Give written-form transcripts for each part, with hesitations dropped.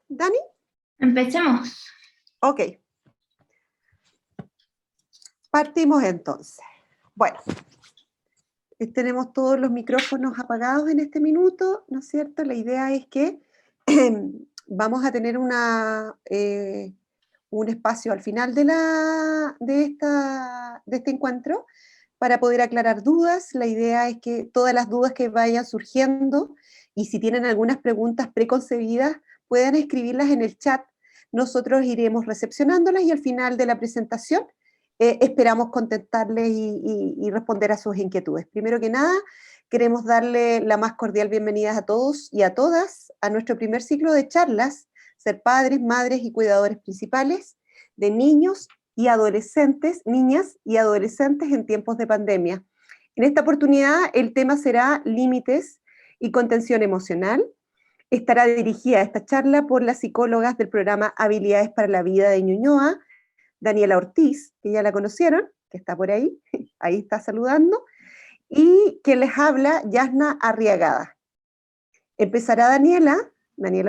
Dani? Empecemos. Ok. Partimos entonces. Bueno, tenemos todos los micrófonos apagados en este minuto, ¿no es cierto? La idea es que vamos a tener un espacio al final de este encuentro para poder aclarar dudas. La idea es que todas las dudas que vayan surgiendo y si tienen algunas preguntas preconcebidas, puedan escribirlas en el chat. Nosotros iremos recepcionándolas y al final de la presentación esperamos contestarles y responder a sus inquietudes. Primero que nada, queremos darle la más cordial bienvenida a todos y a todas a nuestro primer ciclo de charlas, ser padres, madres y cuidadores principales de niños y adolescentes, niñas y adolescentes en tiempos de pandemia. En esta oportunidad el tema será límites y contención emocional. Estará dirigida esta charla por las psicólogas del programa Habilidades para la Vida de Ñuñoa, Daniela Ortiz, que ya la conocieron, que está por ahí, ahí está saludando, y quien les habla, Yasna Arriagada. Empezará Daniela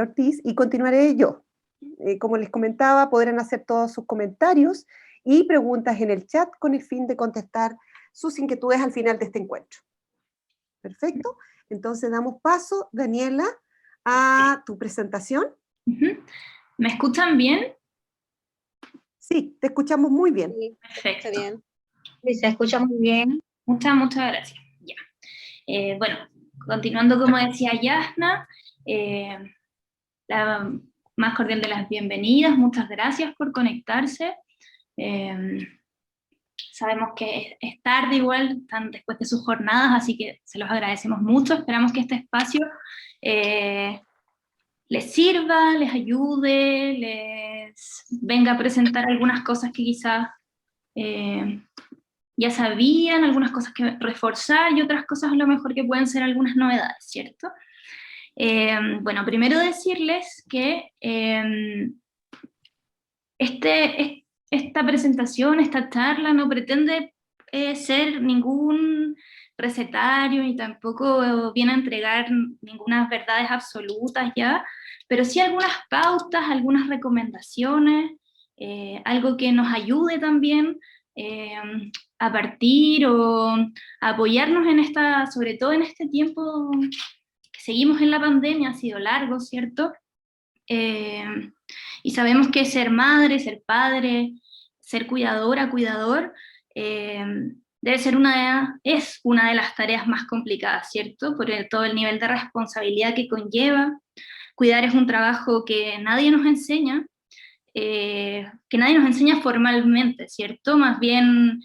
Ortiz, y continuaré yo. Como les comentaba, podrán hacer todos sus comentarios y preguntas en el chat con el fin de contestar sus inquietudes al final de este encuentro. Perfecto. Entonces damos paso, Daniela, a tu presentación. ¿Me escuchan bien? Sí, te escuchamos muy bien. Sí, Perfecto. está bien. Sí, se escucha muy bien. Muchas gracias. Ya. Bueno, continuando como decía Yasna, la más cordial de las bienvenidas, muchas gracias por conectarse. Sabemos que es tarde igual, están después de sus jornadas, así que se los agradecemos mucho. Esperamos que este espacio les sirva, les ayude, les venga a presentar algunas cosas que quizás ya sabían, algunas cosas que reforzar y otras cosas a lo mejor que pueden ser algunas novedades, ¿cierto? Bueno, primero decirles que esta presentación, esta charla no pretende ser ningún recetario ni tampoco viene a entregar ninguna verdades absolutas ya, pero sí algunas pautas, algunas recomendaciones, algo que nos ayude también a partir o a apoyarnos en sobre todo en este tiempo que seguimos en la pandemia, ha sido largo, ¿cierto? Y sabemos que ser madre, ser padre, ser cuidadora, cuidador, es una de las tareas más complicadas, ¿cierto? Por todo el nivel de responsabilidad que conlleva. Cuidar es un trabajo que nadie nos enseña formalmente, ¿cierto? Más bien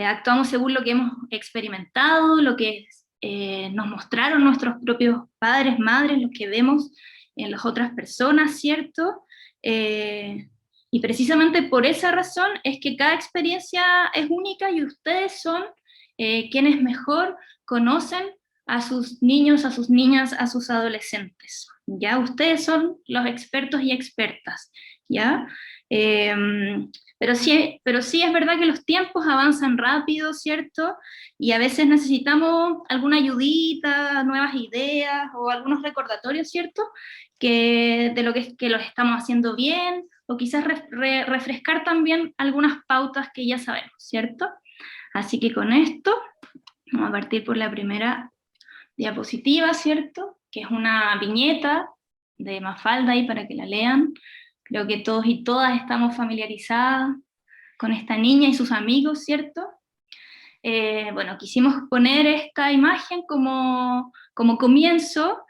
actuamos según lo que hemos experimentado, lo que nos mostraron nuestros propios padres, madres, lo que vemos en las otras personas, ¿cierto? Y precisamente por esa razón es que cada experiencia es única y ustedes son quienes mejor conocen a sus niños, a sus niñas, a sus adolescentes, ¿ya? Ustedes son los expertos y expertas, ¿ya? Pero sí es verdad que los tiempos avanzan rápido, ¿cierto? Y a veces necesitamos alguna ayudita, nuevas ideas o algunos recordatorios, ¿cierto? De lo que los estamos haciendo bien, o quizás refrescar también algunas pautas que ya sabemos, ¿cierto? Así que con esto, vamos a partir por la primera diapositiva, ¿cierto? Que es una viñeta de Mafalda ahí para que la lean. Creo que todos y todas estamos familiarizadas con esta niña y sus amigos, ¿cierto? Bueno, quisimos poner esta imagen como comienzo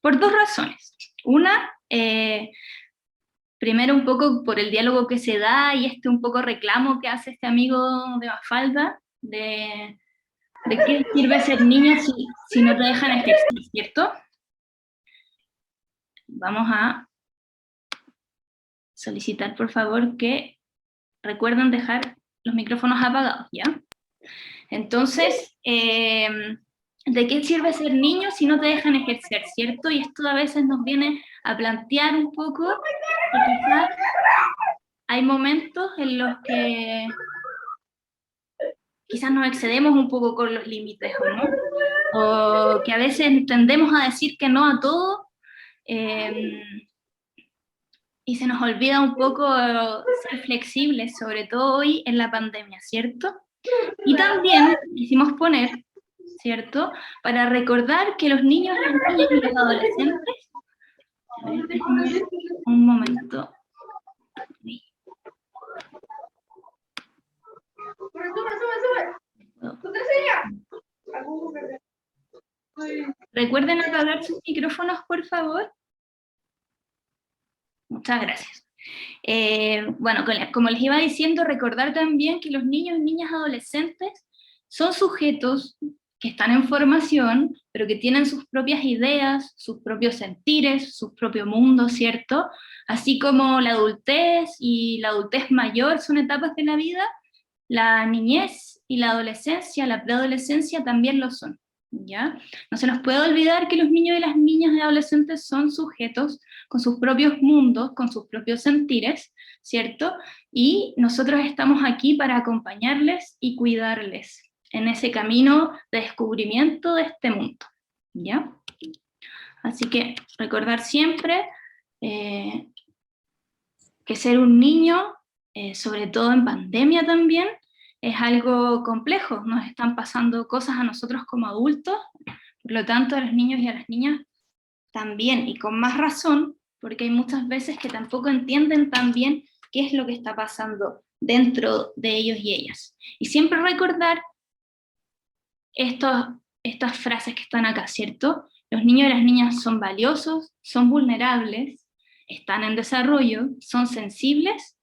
por dos razones. Una, primero un poco por el diálogo que se da y un poco reclamo que hace este amigo de Mafalda, ¿de qué sirve ser niño si no te dejan ejercer, ¿cierto? Vamos a solicitar, por favor, que recuerden dejar los micrófonos apagados, ¿ya? Entonces, ¿de qué sirve ser niño si no te dejan ejercer, cierto? Y esto a veces nos viene a plantear un poco que quizás hay momentos en los que quizás nos excedemos un poco con los límites, ¿o no? O que a veces tendemos a decir que no a todo, y se nos olvida un poco ser flexibles, sobre todo hoy en la pandemia, ¿cierto? Y también quisimos poner, ¿cierto?, para recordar que los niños, las niñas y los adolescentes, a ver, déjenme un momento. Recuerden apagar sus micrófonos, por favor. Muchas gracias. Bueno, como les iba diciendo, recordar también que los niños, niñas, adolescentes son sujetos que están en formación, pero que tienen sus propias ideas, sus propios sentires, su propio mundo, ¿cierto? Así como la adultez y la adultez mayor son etapas de la vida, la niñez y la adolescencia, la preadolescencia también lo son, ¿ya? No se nos puede olvidar que los niños y las niñas y adolescentes son sujetos con sus propios mundos, con sus propios sentires, ¿cierto? Y nosotros estamos aquí para acompañarles y cuidarles en ese camino de descubrimiento de este mundo, ¿ya? Así que recordar siempre que ser un niño, sobre todo en pandemia también, es algo complejo. Nos están pasando cosas a nosotros como adultos, por lo tanto a los niños y a las niñas también, y con más razón, porque hay muchas veces que tampoco entienden tan bien qué es lo que está pasando dentro de ellos y ellas. Y siempre recordar estas frases que están acá, ¿cierto? Los niños y las niñas son valiosos, son vulnerables, están en desarrollo, son sensibles,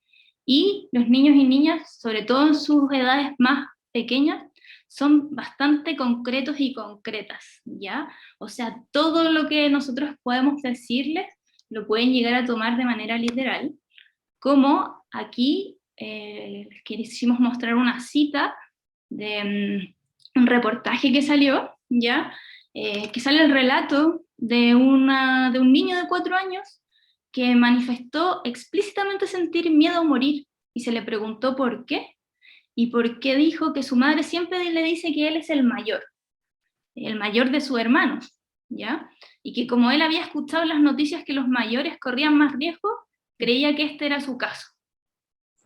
y los niños y niñas, sobre todo en sus edades más pequeñas, son bastante concretos y concretas, ¿ya? O sea, todo lo que nosotros podemos decirles lo pueden llegar a tomar de manera literal, como aquí quisimos mostrar una cita de un reportaje que salió, ¿ya? Que sale el relato de un niño de 4 años que manifestó explícitamente sentir miedo a morir, y se le preguntó por qué, y por qué dijo que su madre siempre le dice que él es el mayor de sus hermanos, ¿ya? Y que como él había escuchado en las noticias que los mayores corrían más riesgo, creía que este era su caso,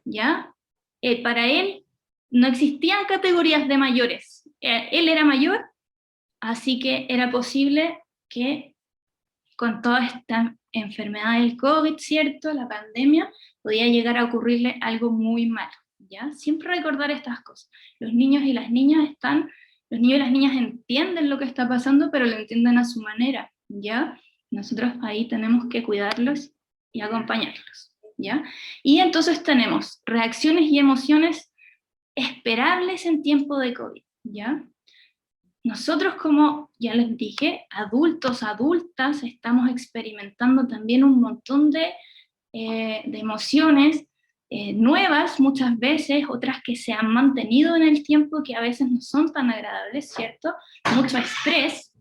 ¿ya? Para él no existían categorías de mayores, él era mayor, así que era posible que con toda esta enfermedad del COVID, ¿cierto?, la pandemia, podía llegar a ocurrirle algo muy malo, ¿ya? Siempre recordar estas cosas. Los niños y las niñas entienden lo que está pasando, pero lo entienden a su manera, ¿ya? Nosotros ahí tenemos que cuidarlos y acompañarlos, ¿ya? Y entonces tenemos reacciones y emociones esperables en tiempo de COVID, ¿ya? Nosotros, como ya les dije, adultos, adultas, estamos experimentando también un montón de emociones nuevas muchas veces, otras que se han mantenido en el tiempo que a veces no son tan agradables, ¿cierto? Mucho estrés,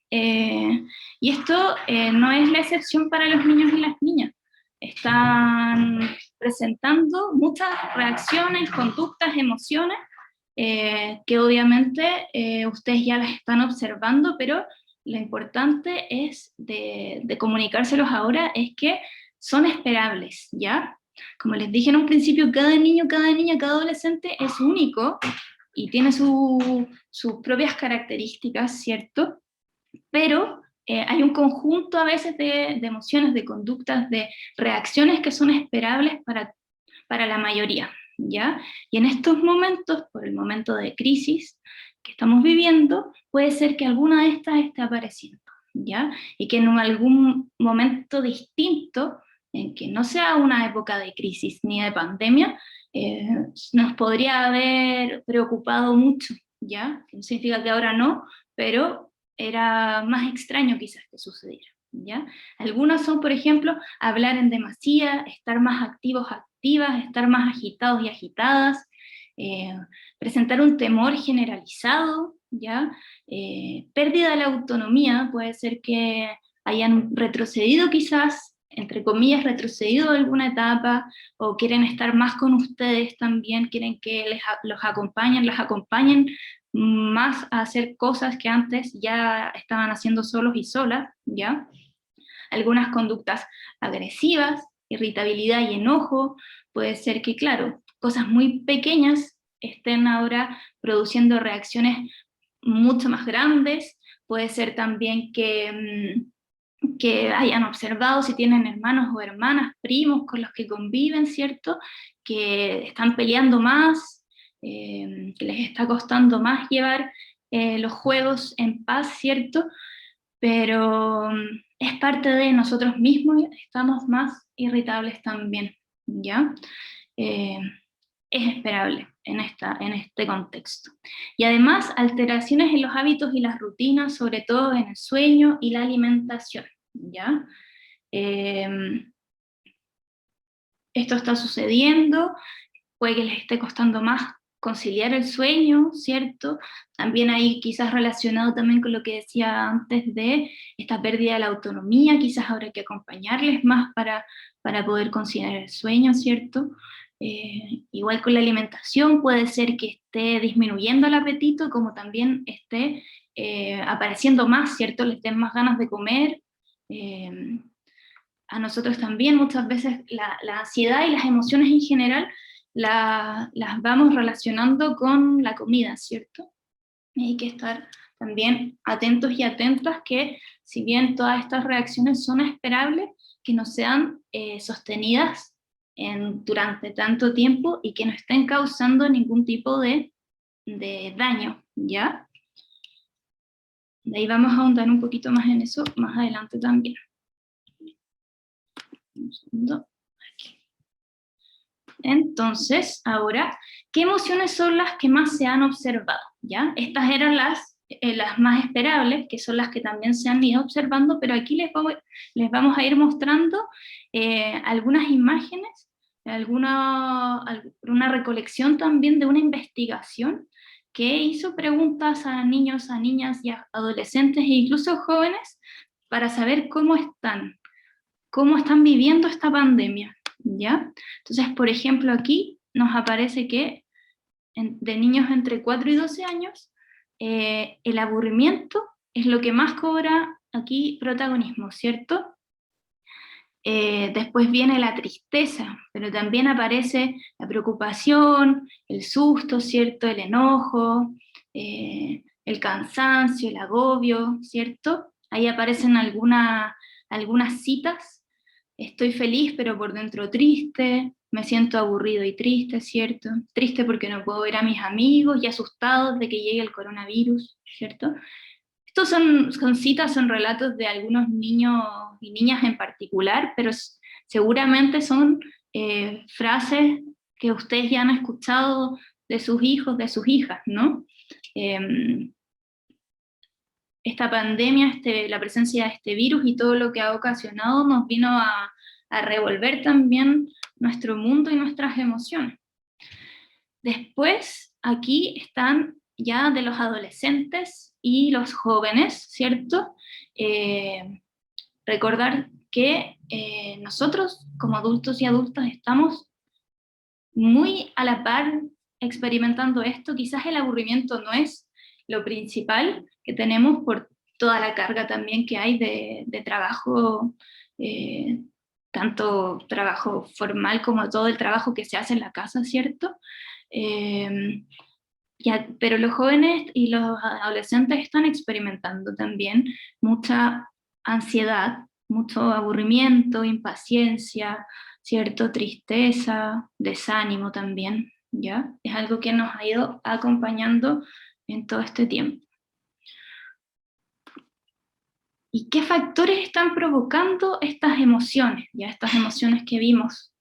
y esto no es la excepción para los niños y las niñas. Están presentando muchas reacciones, conductas, emociones, que obviamente ustedes ya las están observando, pero lo importante es de comunicárselos ahora es que son esperables, ¿ya? Como les dije en un principio, cada niño, cada niña, cada adolescente es único y tiene sus propias características, ¿cierto? Pero hay un conjunto a veces de emociones, de conductas, de reacciones que son esperables para la mayoría, ¿ya? Y en estos momentos, por el momento de crisis que estamos viviendo, puede ser que alguna de estas esté apareciendo, ¿ya? Y que en algún momento distinto, en que no sea una época de crisis ni de pandemia, nos podría haber preocupado mucho, ¿ya? No significa que ahora no, pero era más extraño quizás que sucediera, ¿ya? Algunas son, por ejemplo, hablar en demasía, estar más activos, activas, estar más agitados y agitadas, presentar un temor generalizado, ¿ya? Pérdida de la autonomía, puede ser que hayan retrocedido quizás, entre comillas, retrocedido alguna etapa, o quieren estar más con ustedes también, quieren que los acompañen, las acompañen más a hacer cosas que antes ya estaban haciendo solos y solas, ¿ya? Algunas conductas agresivas, irritabilidad y enojo, puede ser que, claro, cosas muy pequeñas estén ahora produciendo reacciones mucho más grandes, puede ser también que hayan observado si tienen hermanos o hermanas, primos con los que conviven, ¿cierto? Que están peleando más, que les está costando más llevar los juegos en paz, ¿cierto? Pero es parte de nosotros mismos, estamos más irritables también, ¿ya? Es esperable en este contexto. Y además, alteraciones en los hábitos y las rutinas, sobre todo en el sueño y la alimentación, ¿ya? Esto está sucediendo, puede que les esté costando más conciliar el sueño, ¿cierto? También ahí quizás relacionado también con lo que decía antes de esta pérdida de la autonomía, quizás habrá que acompañarles más para poder conciliar el sueño, ¿cierto? Igual con la alimentación puede ser que esté disminuyendo el apetito, como también esté apareciendo más, ¿cierto? Les den más ganas de comer. A nosotros también muchas veces la ansiedad y las emociones en general las vamos relacionando con la comida, ¿cierto? Y hay que estar también atentos y atentas que, si bien todas estas reacciones son esperables, que no sean sostenidas durante tanto tiempo y que no estén causando ningún tipo de daño, ¿ya? De ahí vamos a ahondar un poquito más en eso más adelante también. Un segundo. Aquí. Entonces, ahora, ¿qué emociones son las que más se han observado? ¿Ya? Estas eran las más esperables, que son las que también se han ido observando, pero aquí les vamos a ir mostrando algunas imágenes, una recolección también de una investigación que hizo preguntas a niños, a niñas y a adolescentes e incluso jóvenes para saber cómo están viviendo esta pandemia, ¿ya? Entonces, por ejemplo, aquí nos aparece que de niños entre 4 y 12 años, el aburrimiento es lo que más cobra aquí protagonismo, ¿cierto? Después viene la tristeza, pero también aparece la preocupación, el susto, ¿cierto? El enojo, el cansancio, el agobio, ¿cierto? Ahí aparecen algunas citas. Estoy feliz pero por dentro triste, me siento aburrido y triste, ¿cierto? Triste porque no puedo ver a mis amigos y asustados de que llegue el coronavirus, ¿cierto? Estos son citas, son relatos de algunos niños y niñas en particular, pero seguramente son frases que ustedes ya han escuchado de sus hijos, de sus hijas, ¿no? Esta pandemia, la presencia de este virus y todo lo que ha ocasionado nos vino a revolver también nuestro mundo y nuestras emociones. Después, aquí están ya de los adolescentes y los jóvenes, ¿cierto? Recordar que nosotros como adultos y adultas estamos muy a la par experimentando esto. Quizás el aburrimiento no es lo principal que tenemos por toda la carga también que hay de trabajo, tanto trabajo formal como todo el trabajo que se hace en la casa, ¿cierto? Pero los jóvenes y los adolescentes están experimentando también mucha ansiedad, mucho aburrimiento, impaciencia, ¿cierto? Tristeza, desánimo también, ¿ya? Es algo que nos ha ido acompañando en todo este tiempo. ¿Y qué factores están provocando estas emociones? Ya estas emociones que vimos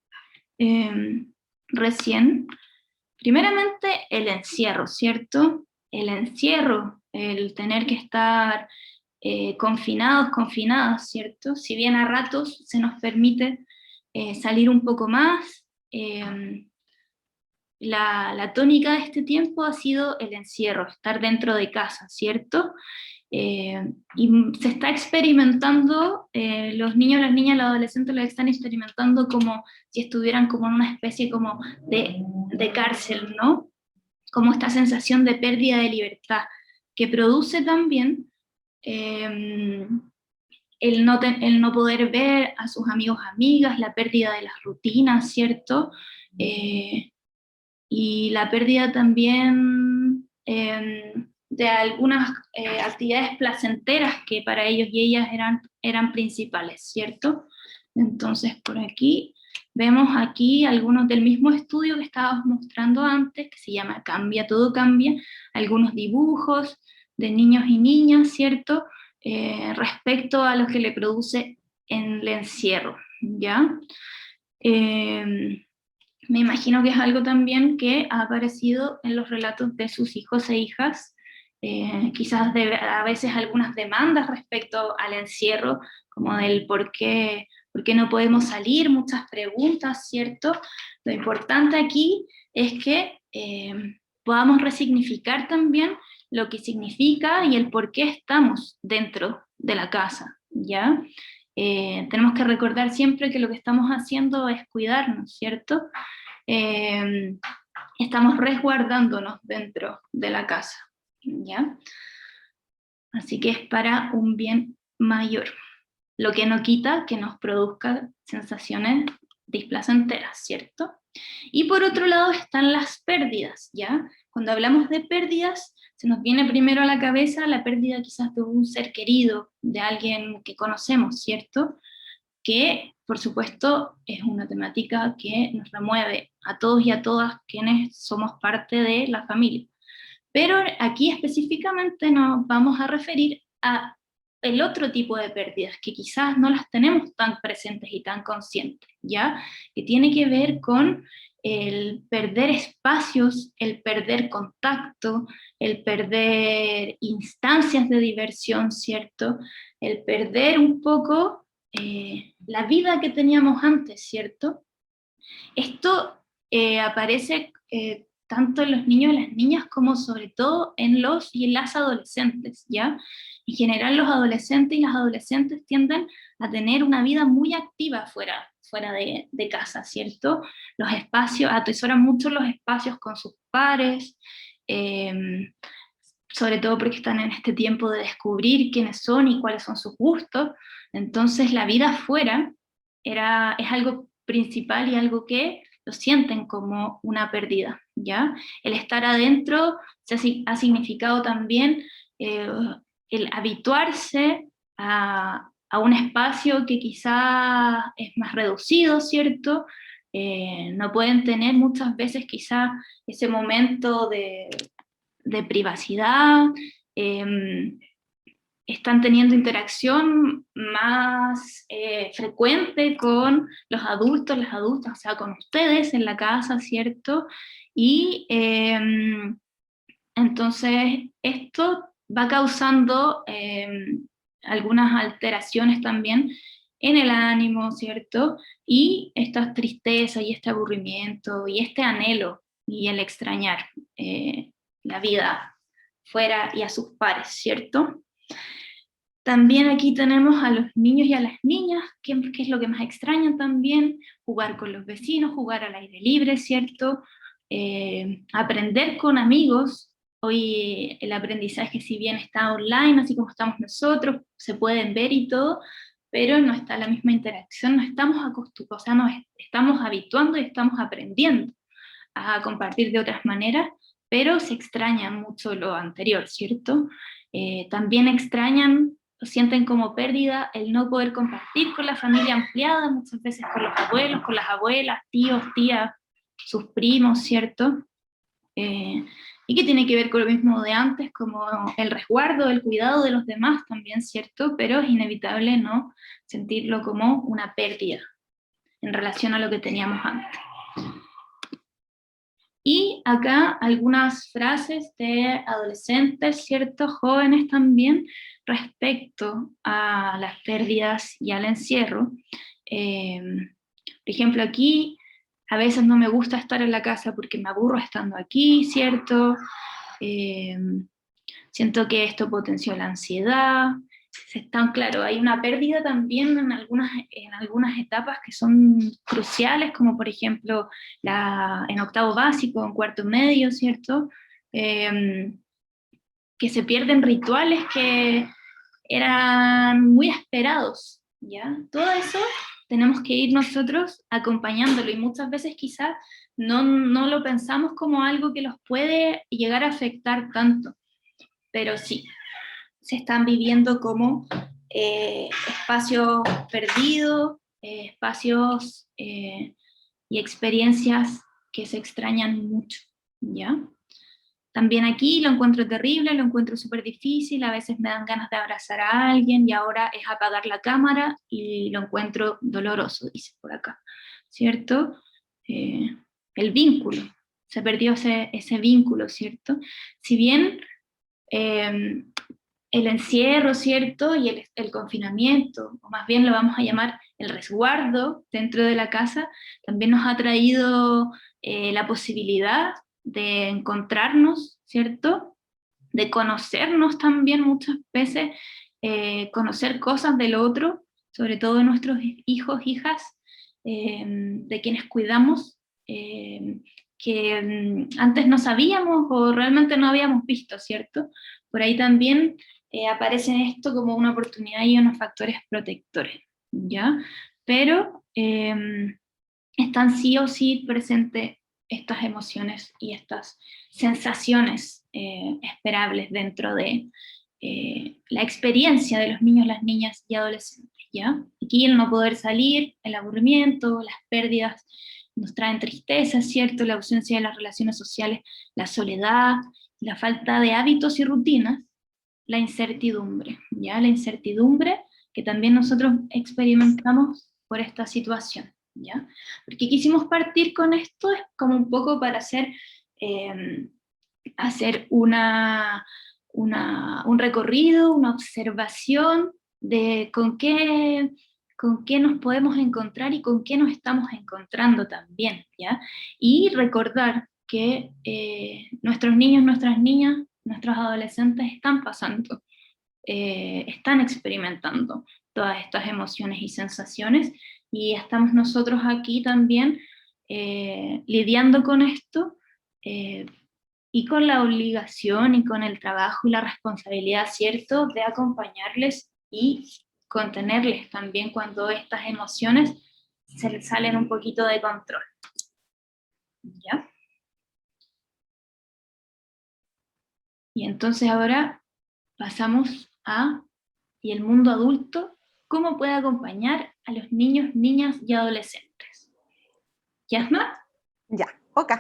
recién. Primeramente, el encierro, ¿cierto? El encierro, el tener que estar confinadas, ¿cierto? Si bien a ratos se nos permite salir un poco más, la tónica de este tiempo ha sido el encierro, estar dentro de casa, ¿cierto? Y se está experimentando, los niños, las niñas, los adolescentes lo están experimentando como si estuvieran como en una especie como de cárcel, ¿no? Como esta sensación de pérdida de libertad, que produce también el no poder ver a sus amigos, amigas, la pérdida de las rutinas, ¿cierto? Y la pérdida también de algunas actividades placenteras que para ellos y ellas eran principales, ¿cierto? Entonces por aquí vemos aquí algunos del mismo estudio que estábamos mostrando antes, que se llama Cambia, todo cambia, algunos dibujos de niños y niñas, ¿cierto? Respecto a lo que le produce en el encierro, ¿ya? Me imagino que es algo también que ha aparecido en los relatos de sus hijos e hijas, quizás a veces algunas demandas respecto al encierro, como del por qué no podemos salir, muchas preguntas, ¿cierto? Lo importante aquí es que podamos resignificar también lo que significa y el por qué estamos dentro de la casa, ¿ya? Tenemos que recordar siempre que lo que estamos haciendo es cuidarnos, ¿cierto? Estamos resguardándonos dentro de la casa, ¿ya? Así que es para un bien mayor, lo que no quita que nos produzca sensaciones displacenteras, ¿cierto? Y por otro lado están las pérdidas, ¿ya? Cuando hablamos de pérdidas, se nos viene primero a la cabeza la pérdida quizás de un ser querido, de alguien que conocemos, ¿cierto? Que, por supuesto, es una temática que nos remueve a todos y a todas quienes somos parte de la familia. Pero aquí específicamente nos vamos a referir a el otro tipo de pérdidas, que quizás no las tenemos tan presentes y tan conscientes, ¿ya? Que tiene que ver con el perder espacios, el perder contacto, el perder instancias de diversión, ¿cierto? El perder un poco la vida que teníamos antes, ¿cierto? Esto aparece tanto en los niños y las niñas como sobre todo en los y en las adolescentes, ¿ya? En general los adolescentes y las adolescentes tienden a tener una vida muy activa fuera de casa, ¿cierto? Los espacios, atesoran mucho los espacios con sus pares, sobre todo porque están en este tiempo de descubrir quiénes son y cuáles son sus gustos. Entonces la vida afuera es algo principal y algo que lo sienten como una pérdida, ¿ya? El estar adentro ha significado también el habituarse a un espacio que quizá es más reducido, ¿cierto? No pueden tener muchas veces quizá ese momento de privacidad, están teniendo interacción más frecuente con los adultos, las adultas, o sea, con ustedes en la casa, ¿cierto? Y entonces esto va causando algunas alteraciones también en el ánimo, ¿cierto? Y esta tristeza y este aburrimiento y este anhelo y el extrañar la vida fuera y a sus pares, ¿cierto? También aquí tenemos a los niños y a las niñas, que es lo que más extrañan también, jugar con los vecinos, jugar al aire libre, ¿cierto? Aprender con amigos. Hoy el aprendizaje, si bien está online, así como estamos nosotros, se pueden ver y todo, pero no está la misma interacción, no estamos acostumbrados, o sea, nos estamos habituando y estamos aprendiendo a compartir de otras maneras, pero se extraña mucho lo anterior, ¿cierto? También extrañan, lo sienten como pérdida el no poder compartir con la familia ampliada, muchas veces con los abuelos, con las abuelas, tíos, tías, sus primos, ¿cierto? Y que tiene que ver con lo mismo de antes, como el resguardo, el cuidado de los demás también, ¿cierto? Pero es inevitable no sentirlo como una pérdida en relación a lo que teníamos antes. Y acá algunas frases de adolescentes, ¿cierto? Jóvenes también, respecto a las pérdidas y al encierro. Por ejemplo, aquí, a veces no me gusta estar en la casa porque me aburro estando aquí, ¿cierto? Siento que esto potenció la ansiedad. Claro, hay una pérdida también en algunas etapas que son cruciales, como por ejemplo en octavo básico, en cuarto medio, ¿cierto? Que se pierden rituales que eran muy esperados, ¿ya? Todo eso tenemos que ir nosotros acompañándolo, y muchas veces quizás no lo pensamos como algo que los puede llegar a afectar tanto, pero sí, se están viviendo como espacios perdidos, espacios y experiencias que se extrañan mucho, ¿ya? También aquí lo encuentro terrible, lo encuentro súper difícil, a veces me dan ganas de abrazar a alguien y ahora es apagar la cámara y lo encuentro doloroso, dice por acá, ¿cierto? Eh, el vínculo, se perdió ese vínculo, ¿cierto? Si bien eh, el encierro, ¿cierto? Y el confinamiento, o más bien lo vamos a llamar el resguardo dentro de la casa, también nos ha traído la posibilidad de encontrarnos, ¿cierto? De conocernos también muchas veces, conocer cosas del otro, sobre todo de nuestros hijos, hijas, de quienes cuidamos, que antes no sabíamos o realmente no habíamos visto, ¿cierto? Por ahí también aparece esto como una oportunidad y unos factores protectores, ¿ya? Pero están sí o sí presentes estas emociones y estas sensaciones esperables dentro de la experiencia de los niños, las niñas y adolescentes, ¿ya? Aquí el no poder salir, el aburrimiento, las pérdidas nos traen tristeza, ¿cierto? La ausencia de las relaciones sociales, la soledad, la falta de hábitos y rutinas, la incertidumbre, ¿ya? La incertidumbre que también nosotros experimentamos por esta situación, ¿ya? Porque quisimos partir con esto, es como un poco para hacer un recorrido, una observación de con qué nos podemos encontrar y con qué nos estamos encontrando también, ¿ya? Y recordar que nuestros niños, nuestras niñas, nuestros adolescentes están pasando, están experimentando todas estas emociones y sensaciones, y estamos nosotros aquí también lidiando con esto, eh, y con la obligación y con el trabajo y la responsabilidad, ¿cierto?, de acompañarles y contenerles también cuando estas emociones se les salen un poquito de control, ¿ya? Y entonces ahora pasamos a, ¿y el mundo adulto cómo puede acompañar a los niños, niñas y adolescentes? ¿Yasma? Ya, ok,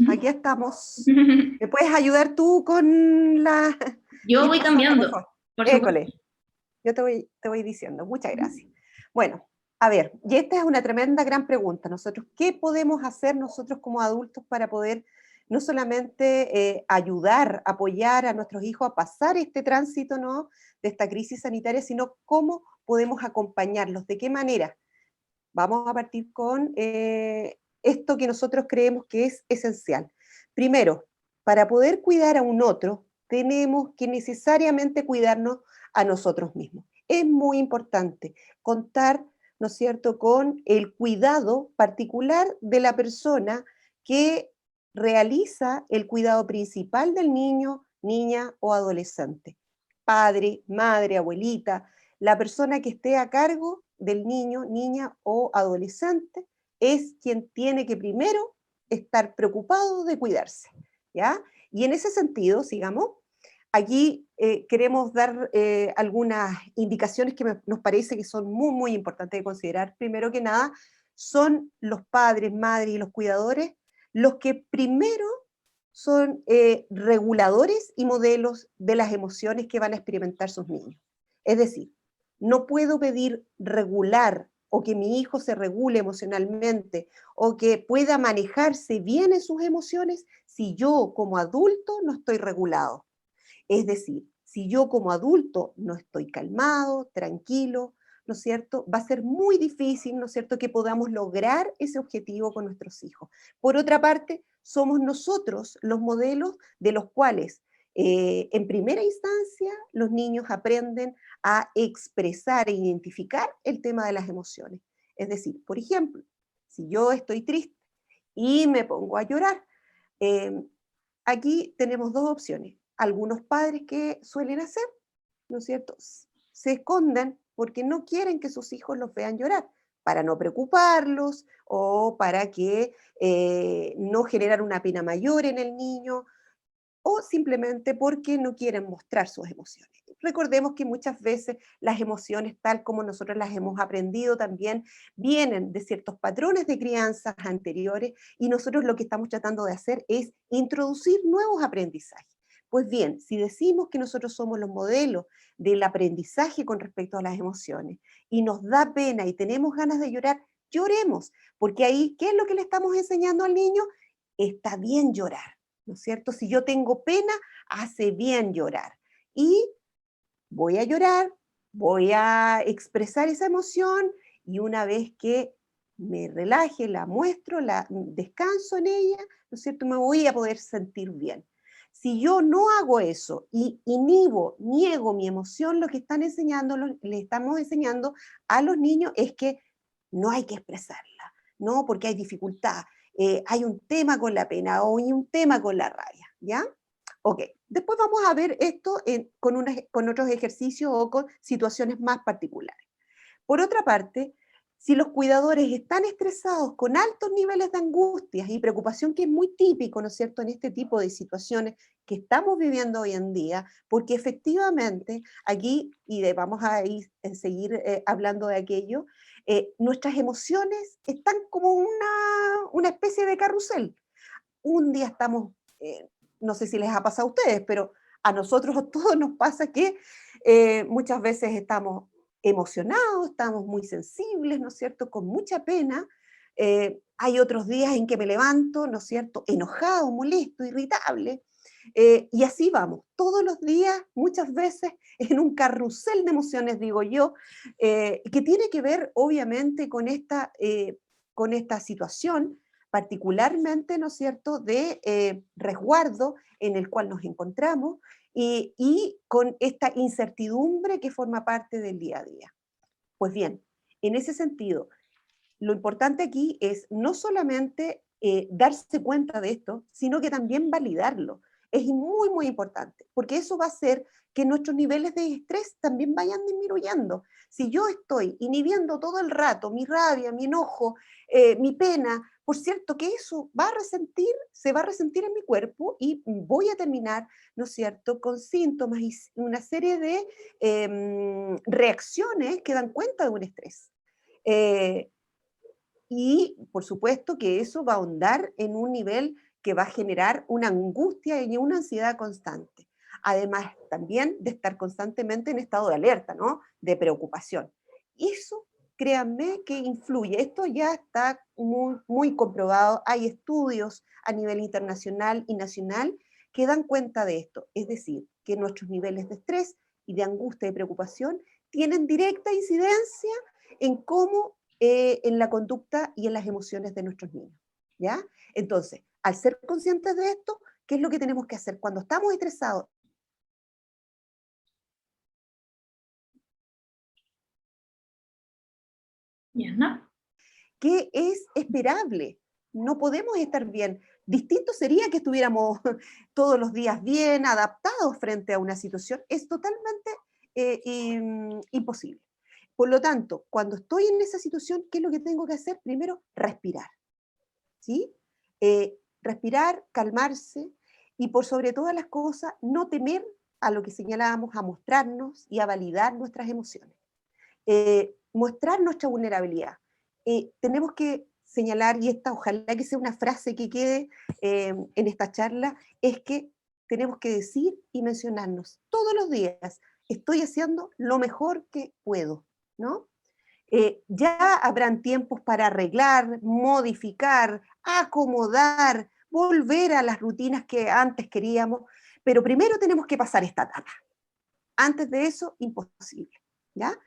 aquí estamos. ¿Me puedes ayudar tú con Yo ir voy pasando, por cambiando, favor? por supuesto. École, yo te voy diciendo. Muchas gracias. Bueno, a ver, y esta es una tremenda gran pregunta. Nosotros, ¿qué podemos hacer nosotros como adultos para poder no solamente ayudar, apoyar a nuestros hijos a pasar este tránsito, ¿no?, de esta crisis sanitaria, sino cómo podemos acompañarlos? ¿De qué manera? Vamos a partir con esto que nosotros creemos que es esencial. Primero, para poder cuidar a un otro, tenemos que necesariamente cuidarnos a nosotros mismos. Es muy importante contar, ¿no es cierto?, con el cuidado particular de la persona que realiza el cuidado principal del niño, niña o adolescente. Padre, madre, abuelita, la persona que esté a cargo del niño, niña o adolescente es quien tiene que primero estar preocupado de cuidarse, ¿ya? Y en ese sentido, sigamos, aquí queremos dar algunas indicaciones que nos parece que son muy, muy importantes de considerar. Primero que nada, son los padres, madres y los cuidadores los que primero son reguladores y modelos de las emociones que van a experimentar sus niños. Es decir, no puedo pedir regular o que mi hijo se regule emocionalmente o que pueda manejarse bien en sus emociones si yo como adulto no estoy regulado. Es decir, si yo como adulto no estoy calmado, tranquilo, ¿no es cierto?, va a ser muy difícil, ¿no es cierto?, que podamos lograr ese objetivo con nuestros hijos. Por otra parte, somos nosotros los modelos de los cuales, en primera instancia, los niños aprenden a expresar e identificar el tema de las emociones. Es decir, por ejemplo, si yo estoy triste y me pongo a llorar, eh, aquí tenemos dos opciones. Algunos padres que suelen hacer, ¿no es cierto?, se esconden porque no quieren que sus hijos los vean llorar, para no preocuparlos o para que no generar una pena mayor en el niño, o simplemente porque no quieren mostrar sus emociones. Recordemos que muchas veces las emociones, tal como nosotros las hemos aprendido también, vienen de ciertos patrones de crianzas anteriores y nosotros lo que estamos tratando de hacer es introducir nuevos aprendizajes. Pues bien, si decimos que nosotros somos los modelos del aprendizaje con respecto a las emociones y nos da pena y tenemos ganas de llorar, lloremos, porque ahí, ¿qué es lo que le estamos enseñando al niño? Está bien llorar, ¿no es cierto? Si yo tengo pena, hace bien llorar. Y voy a llorar, voy a expresar esa emoción y una vez que me relaje, la muestro, la descanso en ella, ¿no es cierto? Me voy a poder sentir bien. Si yo no hago eso y inhibo, niego mi emoción, lo que están enseñando, le estamos enseñando a los niños es que no hay que expresarla, ¿no? Porque hay dificultad, hay un tema con la pena o hay un tema con la rabia, ¿ya? Ok, después vamos a ver esto con otros ejercicios o con situaciones más particulares. Por otra parte, si los cuidadores están estresados con altos niveles de angustias y preocupación, que es muy típico, ¿no es cierto?, en este tipo de situaciones que estamos viviendo hoy en día, porque efectivamente aquí, vamos a seguir hablando de aquello, nuestras emociones están como una especie de carrusel. Un día estamos, no sé si les ha pasado a ustedes, pero a nosotros a todos nos pasa que muchas veces estamos emocionados, estamos muy sensibles, ¿no es cierto?, con mucha pena. Hay otros días en que me levanto, ¿no es cierto?, enojado, molesto, irritable. Y así vamos, todos los días, muchas veces, en un carrusel de emociones, digo yo, que tiene que ver obviamente con esta situación particularmente, ¿no es cierto?, de resguardo en el cual nos encontramos y con esta incertidumbre que forma parte del día a día. Pues bien, en ese sentido, lo importante aquí es no solamente darse cuenta de esto, sino que también validarlo. Es muy, muy importante, porque eso va a hacer que nuestros niveles de estrés también vayan disminuyendo. Si yo estoy inhibiendo todo el rato mi rabia, mi enojo, mi pena, por cierto que eso va a se va a resentir en mi cuerpo y voy a terminar, ¿no es cierto?, con síntomas y una serie de reacciones que dan cuenta de un estrés. Eh, y por supuesto que eso va a ahondar en un nivel que va a generar una angustia y una ansiedad constante. Además, también de estar constantemente en estado de alerta, ¿no? De preocupación. Y eso, créanme, que influye. Esto ya está muy, muy comprobado. Hay estudios a nivel internacional y nacional que dan cuenta de esto. Es decir, que nuestros niveles de estrés y de angustia y preocupación tienen directa incidencia en cómo en la conducta y en las emociones de nuestros niños, ¿ya? Entonces, al ser conscientes de esto, ¿qué es lo que tenemos que hacer cuando estamos estresados? Bien, ¿no? ¿Qué es esperable? No podemos estar bien. Distinto sería que estuviéramos todos los días bien, adaptados frente a una situación. Es totalmente imposible. Por lo tanto, cuando estoy en esa situación, ¿qué es lo que tengo que hacer? Primero, respirar. ¿Sí? Respirar, calmarse y por sobre todas las cosas, no temer a lo que señalábamos, a mostrarnos y a validar nuestras emociones. Mostrar nuestra vulnerabilidad. Tenemos que señalar, y esta ojalá que sea una frase que quede en esta charla, es que tenemos que decir y mencionarnos todos los días, estoy haciendo lo mejor que puedo, ¿no? Ya habrán tiempos para arreglar, modificar, acomodar, volver a las rutinas que antes queríamos, pero primero tenemos que pasar esta etapa. Antes de eso, imposible, ¿ya?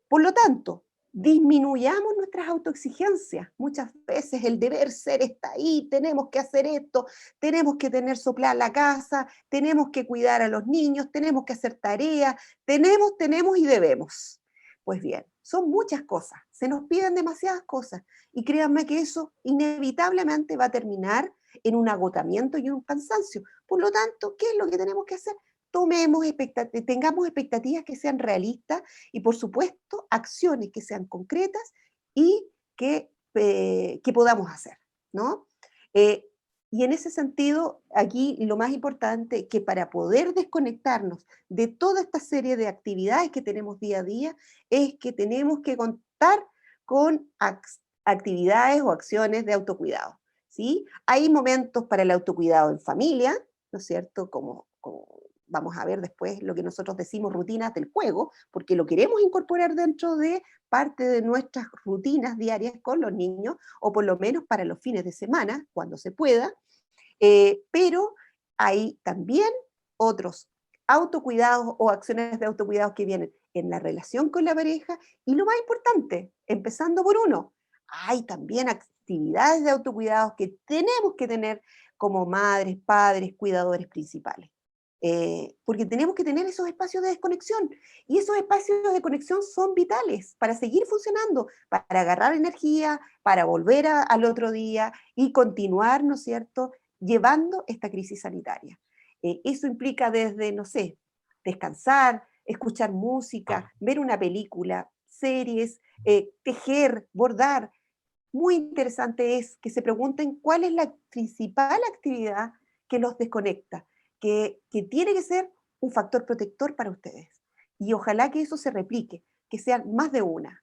Por lo tanto, disminuyamos nuestras autoexigencias. Muchas veces el deber ser está ahí, tenemos que hacer esto, tenemos que tener soplada la casa, tenemos que cuidar a los niños, tenemos que hacer tareas, tenemos y debemos. Pues bien, son muchas cosas, se nos piden demasiadas cosas y créanme que eso inevitablemente va a terminar en un agotamiento y un cansancio. Por lo tanto, ¿qué es lo que tenemos que hacer? tengamos expectativas que sean realistas y, por supuesto, acciones que sean concretas y que podamos hacer, ¿no? Eh, y en ese sentido, aquí lo más importante es que para poder desconectarnos de toda esta serie de actividades que tenemos día a día, es que tenemos que contar con actividades o acciones de autocuidado, ¿sí? Hay momentos para el autocuidado en familia, ¿no es cierto? Como vamos a ver después lo que nosotros decimos rutinas del juego, porque lo queremos incorporar dentro de parte de nuestras rutinas diarias con los niños, o por lo menos para los fines de semana, cuando se pueda, pero hay también otros autocuidados o acciones de autocuidados que vienen en la relación con la pareja, y lo más importante, empezando por uno, hay también actividades de autocuidados que tenemos que tener como madres, padres, cuidadores principales. Porque tenemos que tener esos espacios de desconexión, y esos espacios de conexión son vitales para seguir funcionando, para agarrar energía, para volver al otro día y continuar, ¿no es cierto?, llevando esta crisis sanitaria. Eso implica desde, no sé, descansar, escuchar música, ver una película, series, tejer, bordar. Muy interesante es que se pregunten cuál es la principal actividad que los desconecta, que tiene que ser un factor protector para ustedes. Y ojalá que eso se replique, que sean más de una.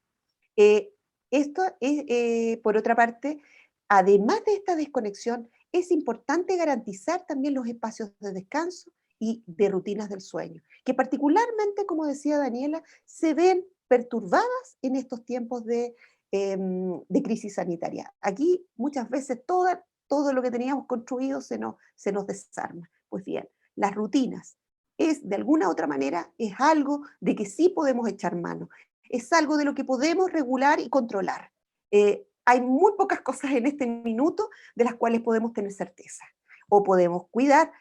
Eh, Esto es, por otra parte, además de esta desconexión, es importante garantizar también los espacios de descanso y de rutinas del sueño, que particularmente, como decía Daniela, se ven perturbadas en estos tiempos de crisis sanitaria. Aquí muchas veces todo lo que teníamos construido se nos desarma. Pues bien, las rutinas es de alguna otra manera, es algo de que sí podemos echar mano, es algo de lo que podemos regular y controlar. Hay muy pocas cosas en este minuto de las cuales podemos tener certeza o podemos cuidar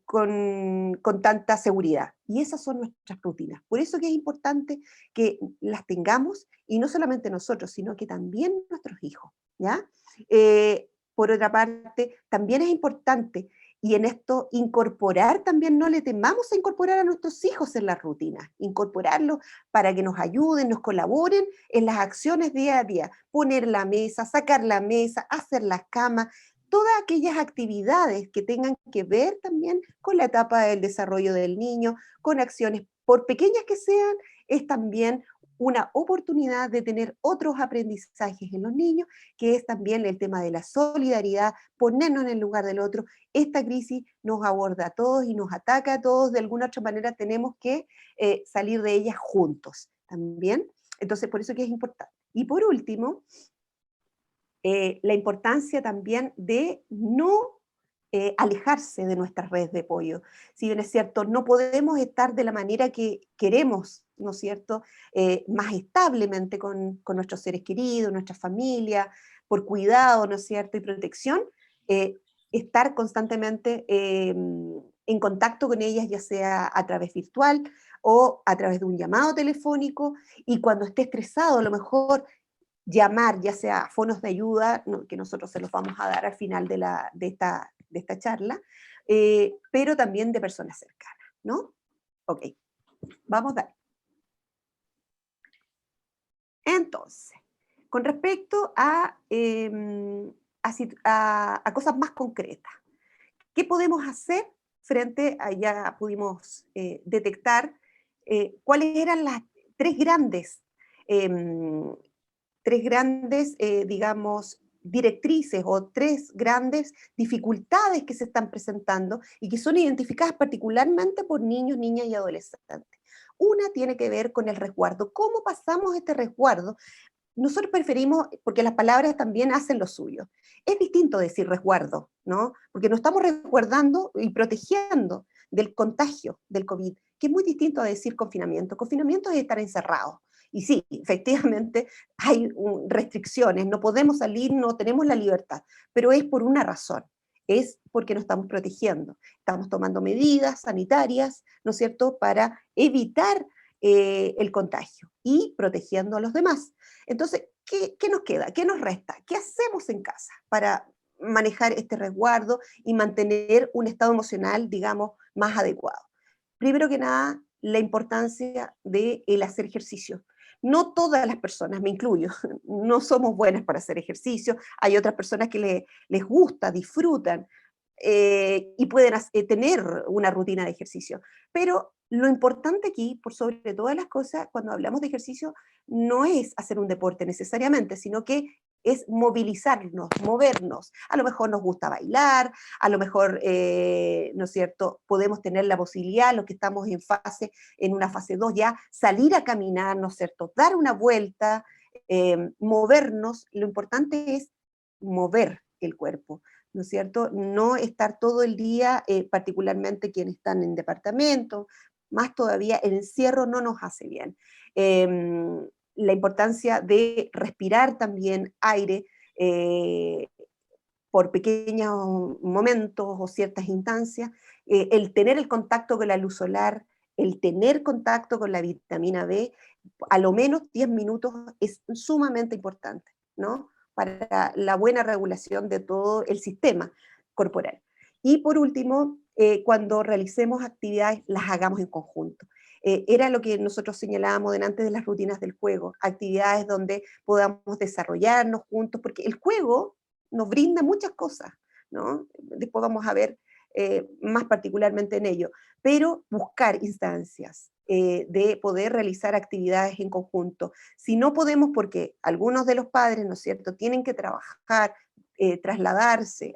con tanta seguridad. Y esas son nuestras rutinas. Por eso que es importante que las tengamos, y no solamente nosotros, sino que también nuestros hijos, ¿ya? Por otra parte, también es importante, y en esto incorporar también, no le temamos a incorporar a nuestros hijos en las rutinas, incorporarlos para que nos ayuden, nos colaboren en las acciones día a día, poner la mesa, sacar la mesa, hacer las camas, todas aquellas actividades que tengan que ver también con la etapa del desarrollo del niño, con acciones, por pequeñas que sean, es también una oportunidad de tener otros aprendizajes en los niños, que es también el tema de la solidaridad, ponernos en el lugar del otro. Esta crisis nos aborda a todos y nos ataca a todos, de alguna otra manera tenemos que salir de ella juntos también. Entonces, por eso que es importante. Y por último, la importancia también de no alejarse de nuestras redes de apoyo. Si bien es cierto, no podemos estar de la manera que queremos, ¿no es cierto?, más establemente con nuestros seres queridos, nuestra familia, por cuidado, ¿no es cierto?, y protección, estar constantemente en contacto con ellas, ya sea a través virtual o a través de un llamado telefónico, y cuando esté estresado, a lo mejor llamar, ya sea a fonos de ayuda, que nosotros se los vamos a dar al final de esta charla, pero también de personas cercanas, ¿no? Ok, vamos a dar. Entonces, con respecto a cosas más concretas, ¿qué podemos hacer frente a, ya pudimos detectar cuáles eran las tres grandes em, digamos, directrices o tres grandes dificultades que se están presentando y que son identificadas particularmente por niños, niñas y adolescentes? Una tiene que ver con el resguardo. ¿Cómo pasamos este resguardo? Nosotros preferimos, porque las palabras también hacen lo suyo. Es distinto decir resguardo, ¿no? Porque nos estamos resguardando y protegiendo del contagio del COVID, que es muy distinto a decir confinamiento. Confinamiento es estar encerrado. Y sí, efectivamente hay restricciones, no podemos salir, no tenemos la libertad, pero es por una razón, es porque nos estamos protegiendo. Estamos tomando medidas sanitarias, ¿no es cierto?, para evitar el contagio y protegiendo a los demás. Entonces, ¿qué nos queda? ¿Qué nos resta? ¿Qué hacemos en casa para manejar este resguardo y mantener un estado emocional, digamos, más adecuado? Primero que nada, la importancia de el hacer ejercicio. No todas las personas, me incluyo, no somos buenas para hacer ejercicio. Hay otras personas que les gusta, disfrutan, y pueden tener una rutina de ejercicio. Pero lo importante aquí, por sobre todas las cosas, cuando hablamos de ejercicio, no es hacer un deporte necesariamente, sino que es movilizarnos, movernos. A lo mejor nos gusta bailar, a lo mejor, ¿no es cierto?, podemos tener la posibilidad, los que estamos en una fase 2 ya, salir a caminar, ¿no es cierto?, dar una vuelta, movernos. Lo importante es mover el cuerpo, ¿no es cierto? No estar todo el día, particularmente quienes están en departamento, más todavía el encierro no nos hace bien. La importancia de respirar también aire, por pequeños momentos o ciertas instancias, el tener el contacto con la luz solar, el tener contacto con la vitamina B, a lo menos 10 minutos es sumamente importante, ¿no? Para la buena regulación de todo el sistema corporal. Y por último, cuando realicemos actividades, las hagamos en conjunto. Era lo que nosotros señalábamos delante de las rutinas del juego, actividades donde podamos desarrollarnos juntos, porque el juego nos brinda muchas cosas, ¿no? Después vamos a ver más particularmente en ello, pero buscar instancias de poder realizar actividades en conjunto. Si no podemos, porque algunos de los padres, ¿no es cierto?, tienen que trabajar, trasladarse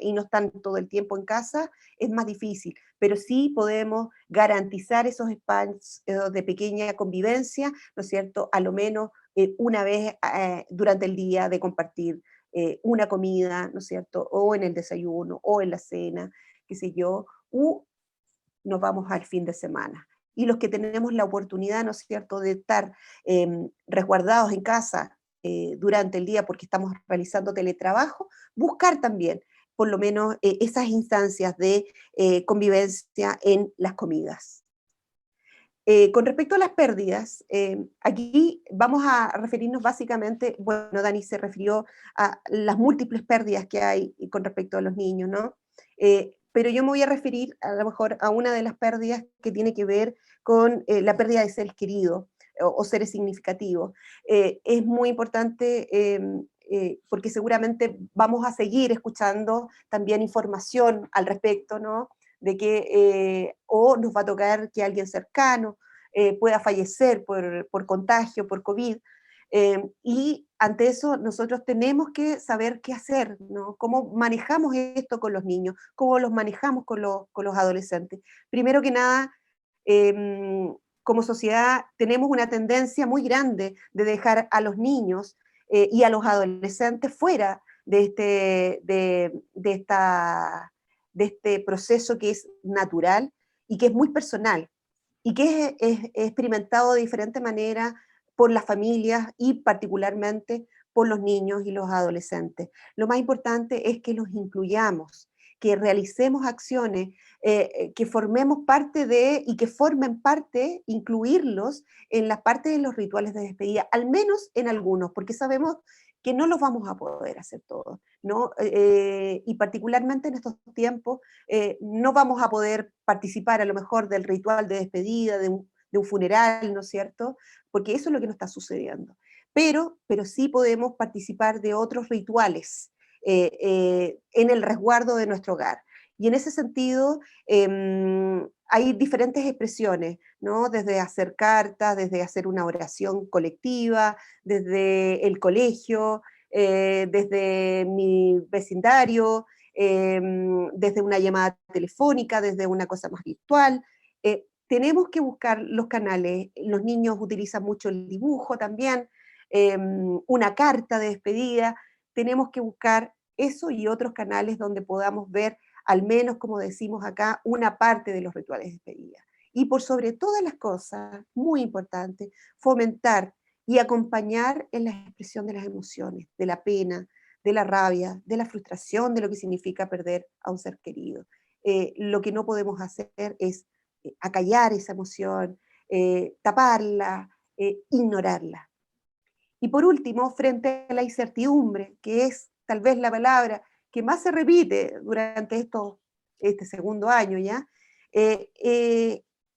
y no están todo el tiempo en casa, es más difícil, pero sí podemos garantizar esos espacios de pequeña convivencia, ¿no es cierto?, a lo menos una vez durante el día de compartir una comida, ¿no es cierto?, o en el desayuno, o en la cena, qué sé yo, o nos vamos al fin de semana. Y los que tenemos la oportunidad, ¿no es cierto?, de estar resguardados en casa durante el día porque estamos realizando teletrabajo, buscar también por lo menos esas instancias de convivencia en las comidas. Con respecto a las pérdidas, aquí vamos a referirnos básicamente, bueno, Dani se refirió a las múltiples pérdidas que hay con respecto a los niños, ¿no? Pero yo me voy a referir a lo mejor a una de las pérdidas que tiene que ver con la pérdida de seres queridos o seres significativos. Es muy importante porque seguramente vamos a seguir escuchando también información al respecto, ¿no? De que o nos va a tocar que alguien cercano pueda fallecer por contagio, por COVID, y ante eso nosotros tenemos que saber qué hacer, ¿no? Cómo manejamos esto con los niños, cómo los manejamos con los adolescentes. Primero que nada, como sociedad tenemos una tendencia muy grande de dejar a los niños y a los adolescentes fuera de de este proceso que es natural y que es muy personal y que es experimentado de diferente manera por las familias y particularmente por los niños y los adolescentes. Lo más importante es que los incluyamos, que realicemos acciones, que formemos parte de y que formen parte, incluirlos en la parte de los rituales de despedida, al menos en algunos, porque sabemos que no los vamos a poder hacer todos, ¿no? Y particularmente en estos tiempos, no vamos a poder participar a lo mejor del ritual de despedida, de un funeral, ¿no es cierto? Porque eso es lo que nos está sucediendo. Pero sí podemos participar de otros rituales en el resguardo de nuestro hogar. Y en ese sentido, hay diferentes expresiones, ¿no? Desde hacer cartas, desde hacer una oración colectiva, desde el colegio, desde mi vecindario, desde una llamada telefónica, desde una cosa más virtual. Tenemos que buscar los canales. Los niños utilizan mucho el dibujo también, una carta de despedida. Tenemos que buscar eso y otros canales donde podamos ver, al menos como decimos acá, una parte de los rituales de despedida. Y por sobre todas las cosas, muy importante, fomentar y acompañar en la expresión de las emociones, de la pena, de la rabia, de la frustración, de lo que significa perder a un ser querido. Lo que no podemos hacer es acallar esa emoción, taparla, ignorarla. Y por último, frente a la incertidumbre, que es tal vez la palabra que más se repite durante este segundo año ya,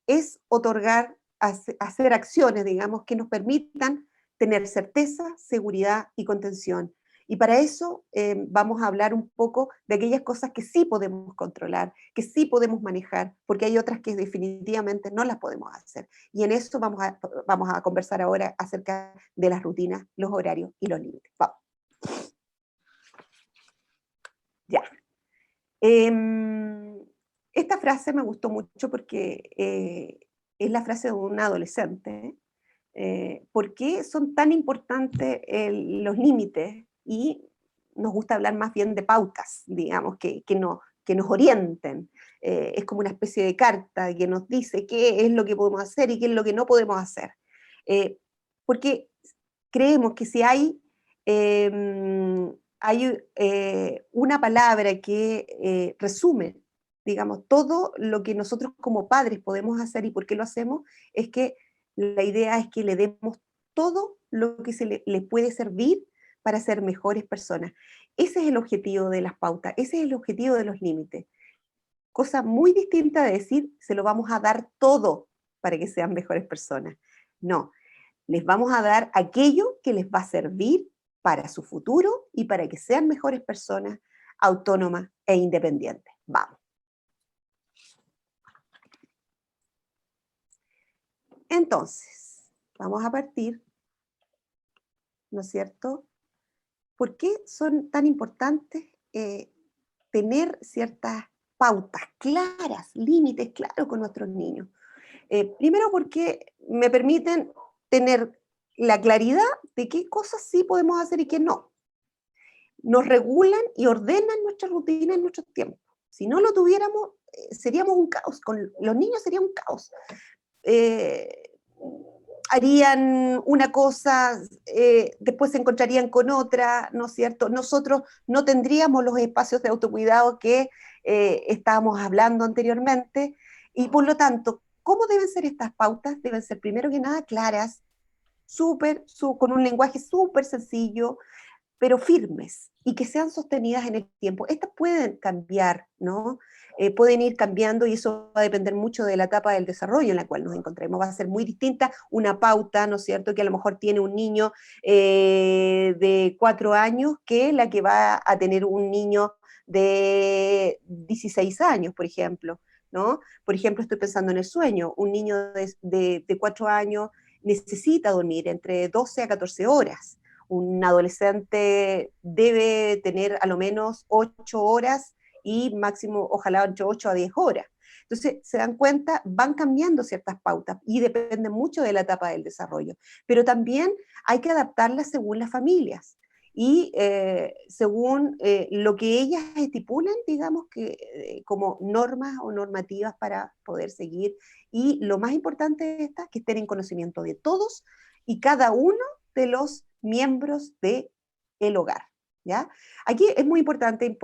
es otorgar, hacer acciones, digamos, que nos permitan tener certeza, seguridad y contención. Y para eso vamos a hablar un poco de aquellas cosas que sí podemos controlar, que sí podemos manejar, porque hay otras que definitivamente no las podemos hacer. Y en eso vamos a conversar ahora acerca de las rutinas, los horarios y los límites. Vamos. Ya. Esta frase me gustó mucho porque es la frase de un adolescente. ¿Por qué son tan importantes los límites? Y nos gusta hablar más bien de pautas, digamos, que nos orienten. Es como una especie de carta que nos dice qué es lo que podemos hacer y qué es lo que no podemos hacer. Porque creemos que si hay una palabra que resume, digamos, todo lo que nosotros como padres podemos hacer y por qué lo hacemos, es que la idea es que le demos todo lo que le puede servir para ser mejores personas. Ese es el objetivo de las pautas, ese es el objetivo de los límites. Cosa muy distinta de decir, se lo vamos a dar todo para que sean mejores personas. No, les vamos a dar aquello que les va a servir para su futuro y para que sean mejores personas, autónomas e independientes. Vamos. Entonces, vamos a partir, ¿no es cierto? ¿Por qué son tan importantes tener ciertas pautas claras, límites claros con nuestros niños? Primero porque me permiten tener la claridad de qué cosas sí podemos hacer y qué no. Nos regulan y ordenan nuestra rutina en nuestros tiempos. Si no lo tuviéramos, seríamos un caos. Con los niños sería un caos. Harían una cosa, después se encontrarían con otra, ¿no es cierto? Nosotros no tendríamos los espacios de autocuidado que estábamos hablando anteriormente, y por lo tanto, ¿cómo deben ser estas pautas? Deben ser primero que nada claras, con un lenguaje súper sencillo, pero firmes y que sean sostenidas en el tiempo. Estas pueden cambiar, ¿no? Pueden ir cambiando y eso va a depender mucho de la etapa del desarrollo en la cual nos encontremos. Va a ser muy distinta una pauta, ¿no es cierto?, que a lo mejor tiene un niño de 4 años que la que va a tener un niño de 16 años, por ejemplo, ¿no? Por ejemplo, estoy pensando en el sueño. Un niño de 4 años necesita dormir entre 12 a 14 horas. Un adolescente debe tener a lo menos 8 horas y máximo, ojalá, entre 8 a 10 horas. Entonces, se dan cuenta, van cambiando ciertas pautas y dependen mucho de la etapa del desarrollo. Pero también hay que adaptarlas según las familias y según lo que ellas estipulan, digamos, como normas o normativas para poder seguir. Y lo más importante de estas, que estén en conocimiento de todos y cada uno de los miembros del hogar, ¿ya? Aquí es muy importante,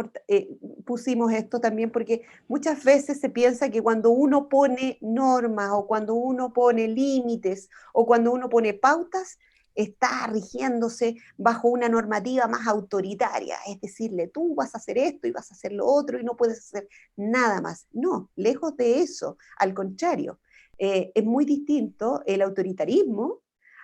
pusimos esto también porque muchas veces se piensa que cuando uno pone normas o cuando uno pone límites o cuando uno pone pautas, está rigiéndose bajo una normativa más autoritaria, es decirle, tú vas a hacer esto y vas a hacer lo otro y no puedes hacer nada más. No, lejos de eso, al contrario, es muy distinto el autoritarismo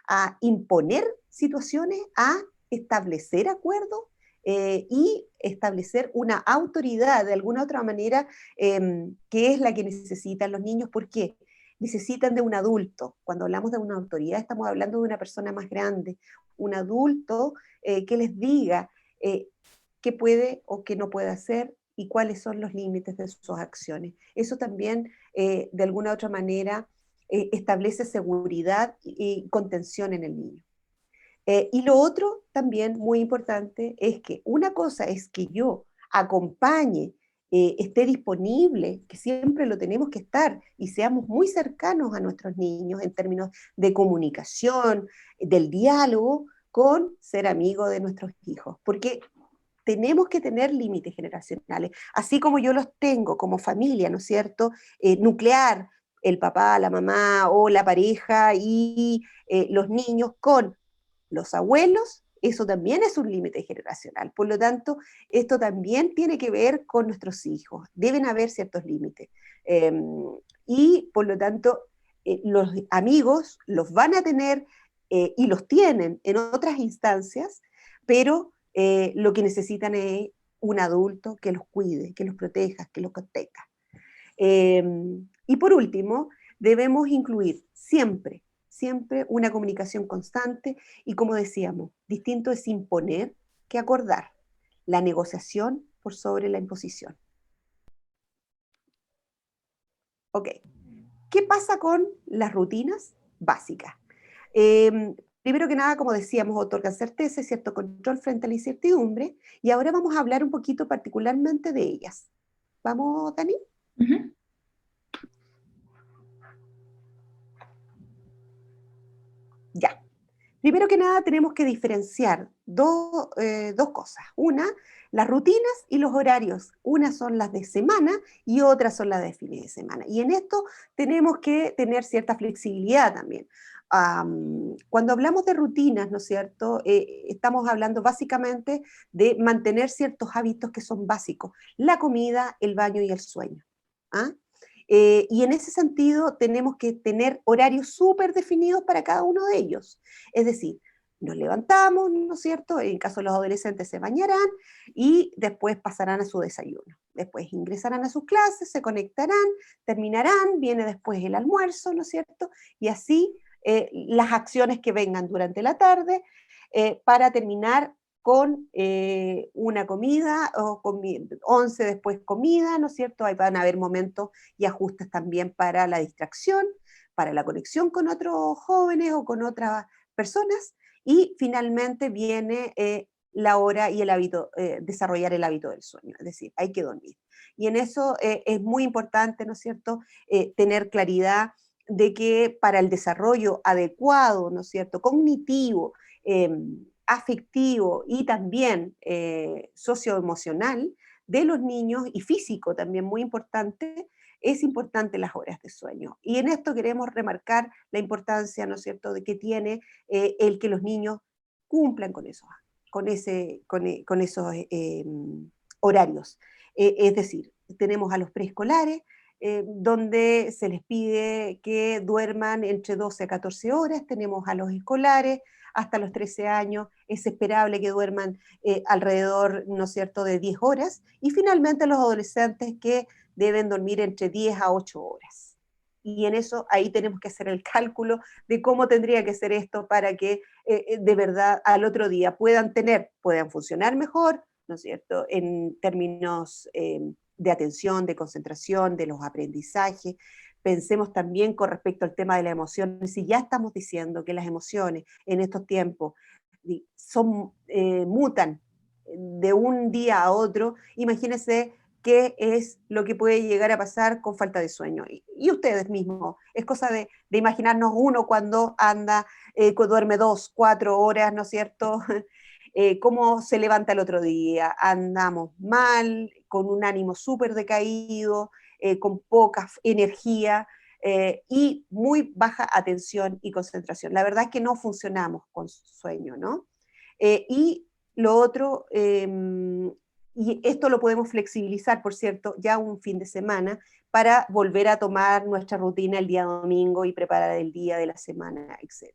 a imponer situaciones, a establecer acuerdos y establecer una autoridad de alguna otra manera que es la que necesitan los niños. ¿Por qué? Necesitan de un adulto. Cuando hablamos de una autoridad estamos hablando de una persona más grande, un adulto que les diga qué puede o qué no puede hacer y cuáles son los límites de sus acciones. Eso también de alguna otra manera establece seguridad y contención en el niño. Y lo otro también muy importante es que una cosa es que yo acompañe, esté disponible, que siempre lo tenemos que estar, y seamos muy cercanos a nuestros niños en términos de comunicación, del diálogo, con ser amigo de nuestros hijos, porque tenemos que tener límites generacionales, así como yo los tengo como familia, ¿no es cierto? Nuclear, el papá, la mamá o la pareja y los niños con los abuelos, eso también es un límite generacional. Por lo tanto, esto también tiene que ver con nuestros hijos. Deben haber ciertos límites. Y por lo tanto, los amigos los van a tener y los tienen en otras instancias, pero lo que necesitan es un adulto que los cuide, que los proteja, que los contenga. Y por último, debemos incluir siempre, siempre una comunicación constante y, como decíamos, distinto es imponer que acordar, la negociación por sobre la imposición. Ok, ¿qué pasa con las rutinas básicas? Primero que nada, como decíamos, otorgan certeza y cierto control frente a la incertidumbre, y ahora vamos a hablar un poquito particularmente de ellas. ¿Vamos, Dani? Ujú. Ya. Primero que nada, tenemos que diferenciar dos cosas. Una, las rutinas y los horarios. Una son las de semana y otras son las de fines de semana. Y en esto tenemos que tener cierta flexibilidad también. Cuando hablamos de rutinas, ¿no es cierto? Estamos hablando básicamente de mantener ciertos hábitos que son básicos. La comida, el baño y el sueño. ¿Ah? Y en ese sentido tenemos que tener horarios súper definidos para cada uno de ellos. Es decir, nos levantamos, ¿no es cierto? En caso de los adolescentes se bañarán y después pasarán a su desayuno. Después ingresarán a sus clases, se conectarán, terminarán, viene después el almuerzo, ¿no es cierto? Y así las acciones que vengan durante la tarde para terminar con una comida, o 11 después comida, ¿no es cierto? Ahí van a haber momentos y ajustes también para la distracción, para la conexión con otros jóvenes o con otras personas, y finalmente viene la hora y el hábito, desarrollar el hábito del sueño, es decir, hay que dormir. Y en eso es muy importante, ¿no es cierto?, tener claridad de que para el desarrollo adecuado, ¿no es cierto?, cognitivo, afectivo y también socioemocional de los niños, y físico también muy importante, es importante las horas de sueño. Y en esto queremos remarcar la importancia, ¿no es cierto?, de que tiene el que los niños cumplan con esos, con esos horarios. Es decir, tenemos a los preescolares, donde se les pide que duerman entre 12 a 14 horas, tenemos a los escolares hasta los 13 años, es esperable que duerman alrededor, ¿no es cierto?, de 10 horas, y finalmente los adolescentes que deben dormir entre 10 a 8 horas. Y en eso, ahí tenemos que hacer el cálculo de cómo tendría que ser esto para que de verdad al otro día puedan funcionar mejor, ¿no es cierto?, en términos de atención, de concentración, de los aprendizajes. Pensemos también con respecto al tema de las emociones. Si ya estamos diciendo que las emociones en estos tiempos mutan de un día a otro, imagínense qué es lo que puede llegar a pasar con falta de sueño. Y ustedes mismos, es cosa de imaginarnos uno cuando anda, duerme 2, 4 horas, ¿no es cierto? Cómo se levanta el otro día, andamos mal, con un ánimo súper decaído, con poca energía y muy baja atención y concentración. La verdad es que no funcionamos con sueño, ¿no? Y lo otro, y esto lo podemos flexibilizar, por cierto, ya un fin de semana, para volver a tomar nuestra rutina el día domingo y preparar el día de la semana, etc.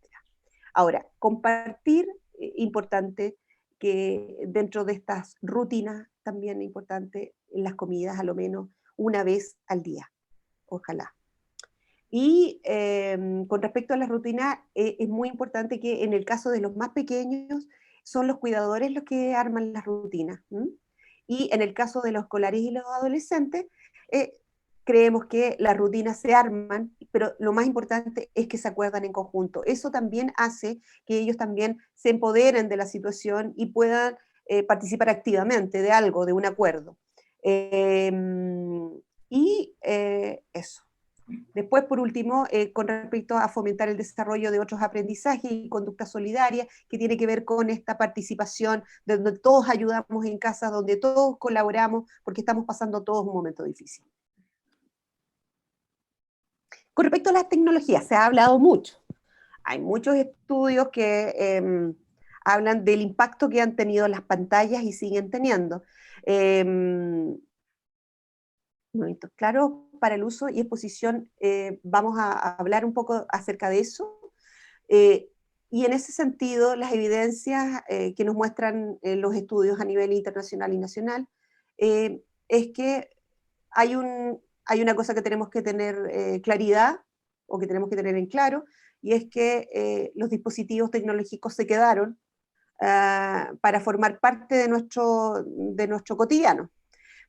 Ahora, compartir, importante que dentro de estas rutinas también es importante en las comidas a lo menos una vez al día, ojalá. Y con respecto a la rutina, es muy importante que en el caso de los más pequeños, son los cuidadores los que arman las rutinas. Y en el caso de los escolares y los adolescentes, eh, creemos que las rutinas se arman, pero lo más importante es que se acuerdan en conjunto. Eso también hace que ellos también se empoderen de la situación y puedan participar activamente de algo, de un acuerdo. Eso. Después, por último, con respecto a fomentar el desarrollo de otros aprendizajes y conducta solidaria, que tiene que ver con esta participación, donde todos ayudamos en casa, donde todos colaboramos, porque estamos pasando todos un momento difícil. Con respecto a las tecnologías, se ha hablado mucho. Hay muchos estudios que hablan del impacto que han tenido las pantallas y siguen teniendo. Momentos claros para el uso y exposición, vamos a hablar un poco acerca de eso. Y en ese sentido, las evidencias que nos muestran los estudios a nivel internacional y nacional, es que hay una cosa que tenemos que tener claridad, o que tenemos que tener en claro, y es que los dispositivos tecnológicos se quedaron para formar parte de nuestro cotidiano.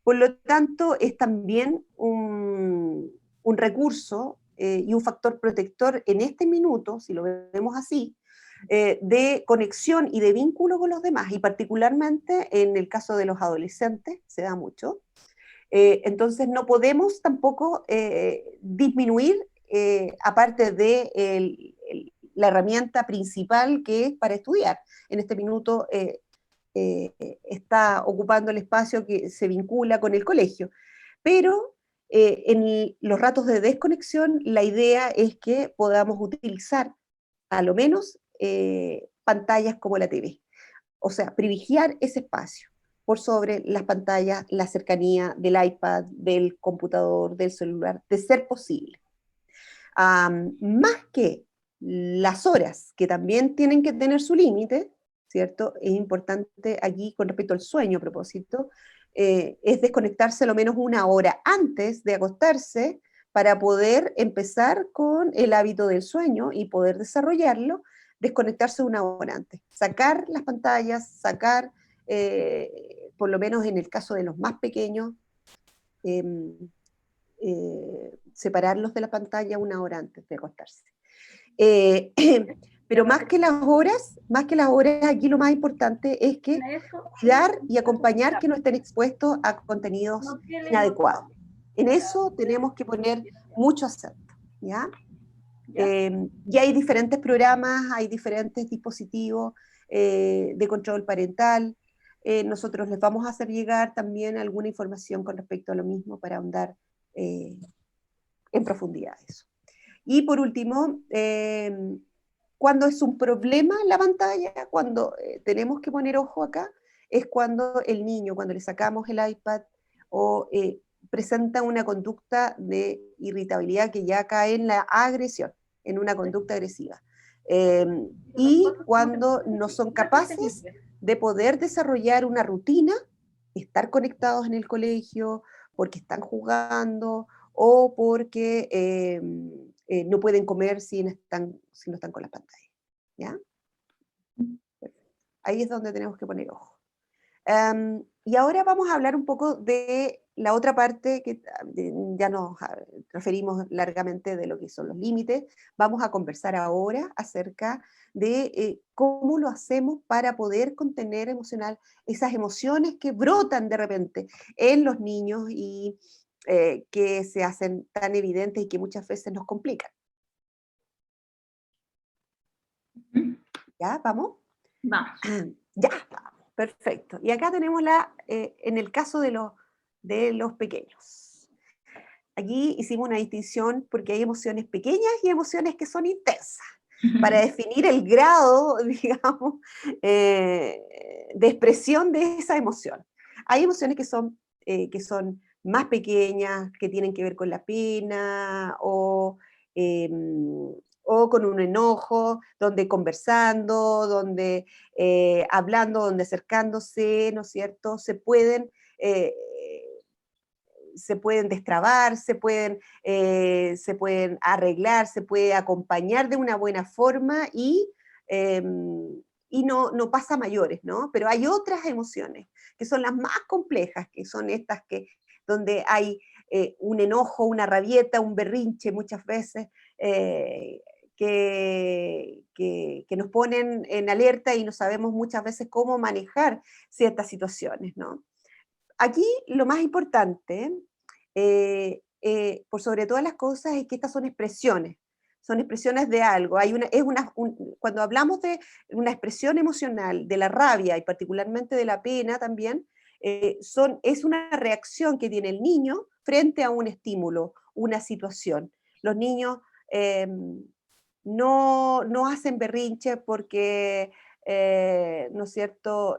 Por lo tanto, es también un recurso y un factor protector en este minuto, si lo vemos así, de conexión y de vínculo con los demás, y particularmente en el caso de los adolescentes, se da mucho. Entonces no podemos tampoco disminuir, aparte de la herramienta principal que es para estudiar. En este minuto está ocupando el espacio que se vincula con el colegio. Pero en los ratos de desconexión, la idea es que podamos utilizar a lo menos pantallas como la TV. O sea, privilegiar ese espacio por sobre las pantallas, la cercanía del iPad, del computador, del celular, de ser posible. Más que las horas, que también tienen que tener su límite, ¿cierto? Es importante aquí con respecto al sueño, a propósito, es desconectarse lo menos una hora antes de acostarse para poder empezar con el hábito del sueño y poder desarrollarlo, desconectarse una hora antes. Sacar las pantallas, sacar, por lo menos en el caso de los más pequeños, separarlos de la pantalla una hora antes de acostarse. Pero más que las horas, aquí lo más importante es que cuidar y acompañar que no estén expuestos a contenidos inadecuados. En eso tenemos que poner mucho acento, ¿ya? Y hay diferentes programas, hay diferentes dispositivos de control parental. Nosotros les vamos a hacer llegar también alguna información con respecto a lo mismo para ahondar en profundidad eso. Y por último, cuando es un problema la pantalla, cuando tenemos que poner ojo acá, es cuando el niño, cuando le sacamos el iPad o presenta una conducta de irritabilidad que ya cae en la agresión, en una conducta agresiva. Y cuando no son capaces de poder desarrollar una rutina, estar conectados en el colegio, porque están jugando o porque no pueden comer si no están con la pantalla. ¿Ya? Ahí es donde tenemos que poner ojo. Y ahora vamos a hablar un poco de la otra parte, que ya nos referimos largamente de lo que son los límites. Vamos a conversar ahora acerca de cómo lo hacemos para poder contener esas emociones que brotan de repente en los niños y que se hacen tan evidentes y que muchas veces nos complican. ¿Ya? ¿Vamos? Vamos. Ya, vamos. Perfecto. Y acá tenemos en el caso de los pequeños. Aquí hicimos una distinción porque hay emociones pequeñas y emociones que son intensas, para definir el grado, digamos, de expresión de esa emoción. Hay emociones que son más pequeñas, que tienen que ver con la pena o con un enojo, donde conversando, donde hablando, donde acercándose, ¿no es cierto? Eh, se pueden destrabar, se pueden arreglar, se puede acompañar de una buena forma eh, y no pasa a mayores, ¿no? Pero hay otras emociones que son las más complejas, que son estas donde hay un enojo, una rabieta, un berrinche muchas veces, que nos ponen en alerta y no sabemos muchas veces cómo manejar ciertas situaciones, ¿no? Aquí lo más importante, por sobre todas las cosas, es que estas son expresiones de algo. Cuando hablamos de una expresión emocional, de la rabia y particularmente de la pena también, es una reacción que tiene el niño frente a un estímulo, una situación. Los niños no hacen berrinche porque, ¿no es cierto?,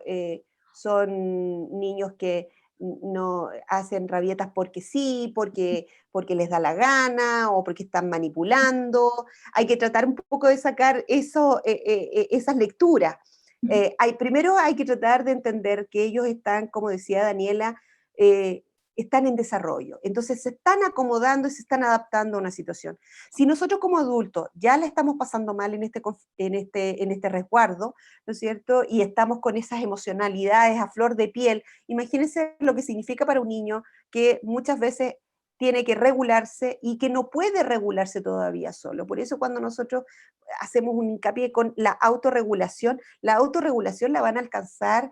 son niños que no hacen rabietas porque sí, porque les da la gana o porque están manipulando. Hay que tratar un poco de sacar esas lecturas. Primero hay que tratar de entender que ellos están, como decía Daniela, eh, están en desarrollo. Entonces se están acomodando y se están adaptando a una situación. Si nosotros como adultos ya la estamos pasando mal en este resguardo, ¿no es cierto? Y estamos con esas emocionalidades a flor de piel, imagínense lo que significa para un niño que muchas veces tiene que regularse y que no puede regularse todavía solo. Por eso cuando nosotros hacemos un hincapié con la autorregulación la van a alcanzar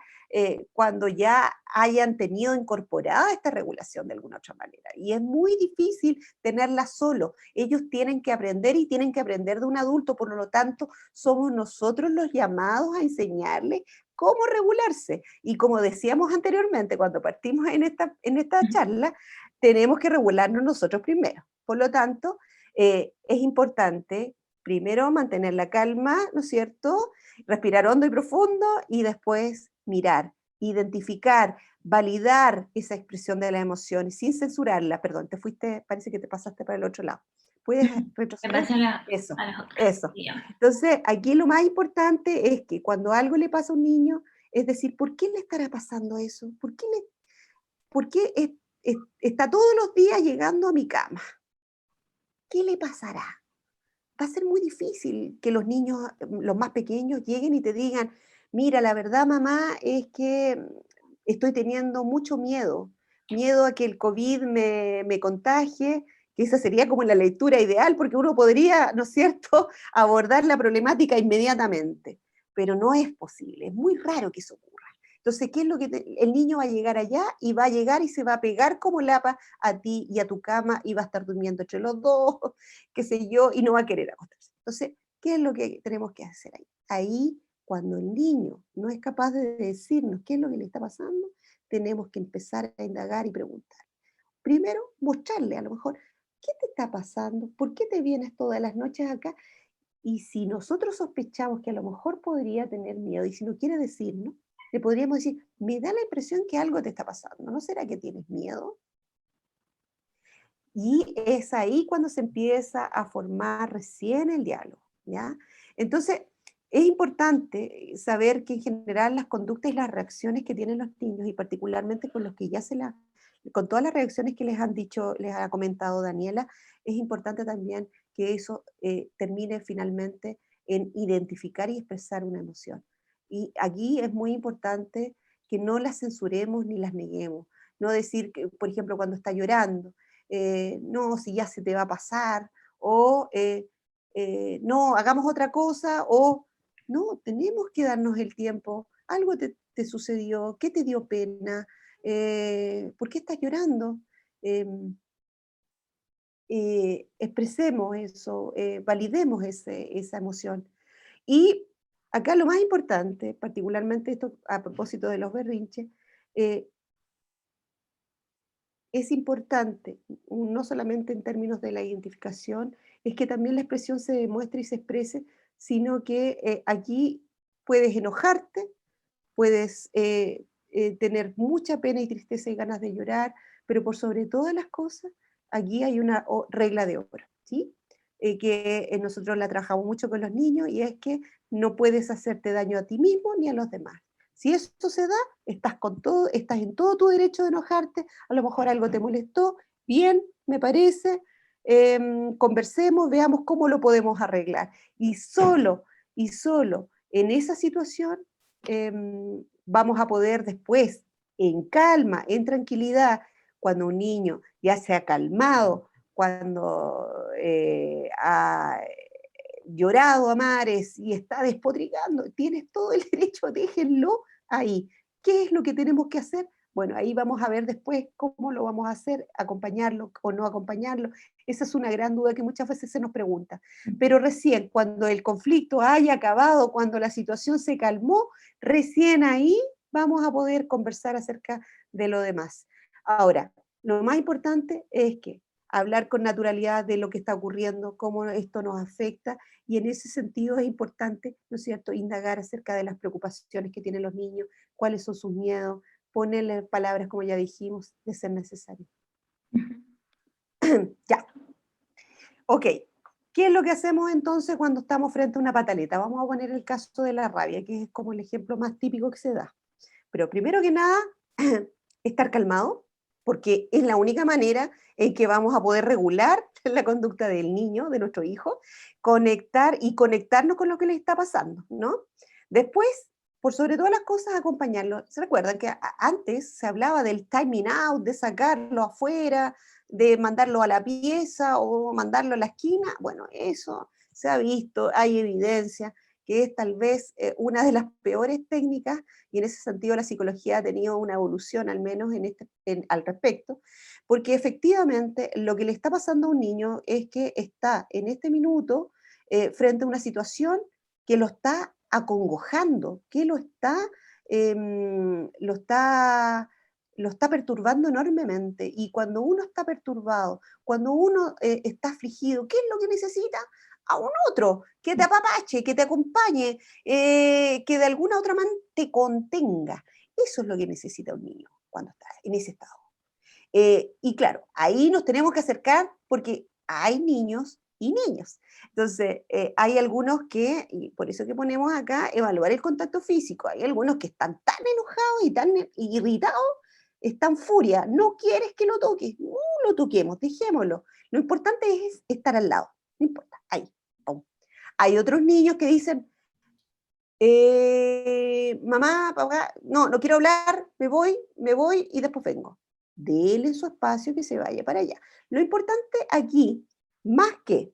cuando ya hayan tenido incorporada esta regulación de alguna otra manera. Y es muy difícil tenerla solo. Ellos tienen que aprender y tienen que aprender de un adulto, por lo tanto, somos nosotros los llamados a enseñarles cómo regularse. Y como decíamos anteriormente, cuando partimos en esta charla, tenemos que regularnos nosotros primero. Por lo tanto, es importante primero mantener la calma, ¿no es cierto? Respirar hondo y profundo y después mirar, identificar, validar esa expresión de las emociones sin censurarla. Perdón, parece que te pasaste para el otro lado. ¿Puedes Me retroceder? parece Eso, a las otras, eso. digamos. Entonces, aquí lo más importante es que cuando algo le pasa a un niño, es decir, ¿por qué le estará pasando eso? ¿Por qué está todos los días llegando a mi cama? ¿Qué le pasará? Va a ser muy difícil que los niños, los más pequeños, lleguen y te digan, mira, la verdad, mamá, es que estoy teniendo mucho miedo a que el COVID me contagie, que esa sería como la lectura ideal, porque uno podría, ¿no es cierto?, abordar la problemática inmediatamente, pero no es posible, es muy raro que eso ocurra. Entonces, ¿qué es lo que el niño va a llegar allá y va a llegar y se va a pegar como lapa a ti y a tu cama y va a estar durmiendo entre los dos, qué sé yo, y no va a querer acostarse. Entonces, ¿qué es lo que tenemos que hacer ahí? Ahí, cuando el niño no es capaz de decirnos qué es lo que le está pasando, tenemos que empezar a indagar y preguntar. Primero, mostrarle a lo mejor, ¿qué te está pasando? ¿Por qué te vienes todas las noches acá? Y si nosotros sospechamos que a lo mejor podría tener miedo, y si no quiere decirnos, le podríamos decir, me da la impresión que algo te está pasando, ¿no será que tienes miedo? Y es ahí cuando se empieza a formar recién el diálogo, ¿ya? Entonces, es importante saber que en general las conductas y las reacciones que tienen los niños, y particularmente con los que ya con todas las reacciones que les han dicho, les ha comentado Daniela, es importante también que eso termine finalmente en identificar y expresar una emoción. Y aquí es muy importante que no las censuremos ni las neguemos. No decir que, por ejemplo, cuando está llorando, no, si ya se te va a pasar, o no, hagamos otra cosa, o no, tenemos que darnos el tiempo, algo te sucedió, ¿qué te dio pena? ¿Por qué estás llorando? Em, Expresemos eso, validemos esa emoción. Y acá lo más importante, particularmente esto a propósito de los berrinches, eh, es importante, no solamente en términos de la identificación, es que también la expresión se demuestre y se exprese, sino que allí puedes enojarte, puedes tener mucha pena y tristeza y ganas de llorar, pero por sobre todas las cosas, aquí hay una regla de oro, ¿sí? Que nosotros la trabajamos mucho con los niños y es que no puedes hacerte daño a ti mismo ni a los demás. Si esto se da, estás en todo tu derecho de enojarte, a lo mejor algo te molestó, bien, me parece, conversemos, veamos cómo lo podemos arreglar. Y solo en esa situación vamos a poder después, en calma, en tranquilidad, cuando un niño ya se ha calmado, cuando ha llorado a mares y está despotricando, tienes todo el derecho, déjenlo ahí. ¿Qué es lo que tenemos que hacer? Bueno, ahí vamos a ver después cómo lo vamos a hacer, acompañarlo o no acompañarlo. Esa es una gran duda que muchas veces se nos pregunta. Pero recién, cuando el conflicto haya acabado, cuando la situación se calmó, recién ahí vamos a poder conversar acerca de lo demás. Ahora, lo más importante es que hablar con naturalidad de lo que está ocurriendo, cómo esto nos afecta, y en ese sentido es importante, ¿no es cierto?, indagar acerca de las preocupaciones que tienen los niños, cuáles son sus miedos, ponerle palabras, como ya dijimos, de ser necesario. Ujú. Ya, ok. ¿Qué es lo que hacemos entonces cuando estamos frente a una pataleta? Vamos a poner el caso de la rabia, que es como el ejemplo más típico que se da. Pero primero que nada, estar calmado, porque es la única manera en que vamos a poder regular la conducta del niño, de nuestro hijo, conectar y conectarnos con lo que le está pasando, ¿no? Después, por sobre todas las cosas, acompañarlo. ¿Se recuerdan que antes se hablaba del timing out, de sacarlo afuera, de mandarlo a la pieza o mandarlo a la esquina? Bueno, eso se ha visto, hay evidencia que es tal vez una de las peores técnicas, y en ese sentido la psicología ha tenido una evolución al menos al respecto, porque efectivamente lo que le está pasando a un niño es que está en este minuto frente a una situación que lo está acongojando, que lo está, lo está perturbando enormemente. Y cuando uno está perturbado, cuando uno está afligido, ¿qué es lo que necesita? A un otro, que te apapache, que te acompañe, que de alguna otra manera te contenga. Eso es lo que necesita un niño cuando está en ese estado. Y claro, ahí nos tenemos que acercar porque hay niños y niños. Entonces, hay algunos que, y por eso que ponemos acá, evaluar el contacto físico. Hay algunos que están tan enojados y tan irritados, están furia. No quieres que lo toques, no lo toquemos, dejémoslo. Lo importante es estar al lado, no importa, ahí. Pum. Hay otros niños que dicen, mamá, papá, no, no quiero hablar, me voy y después vengo. Dele su espacio que se vaya para allá. Lo importante aquí, más que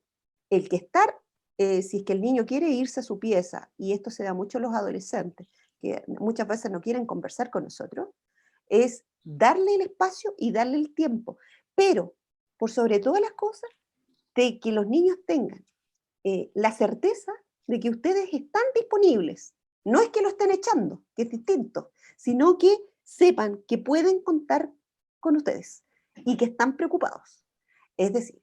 el que estar, si es que el niño quiere irse a su pieza, y esto se da mucho a los adolescentes, que muchas veces no quieren conversar con nosotros, es darle el espacio y darle el tiempo. Pero, por sobre todas las cosas, de que los niños tengan la certeza de que ustedes están disponibles. No es que lo estén echando, que es distinto, sino que sepan que pueden contar con ustedes y que están preocupados. Es decir,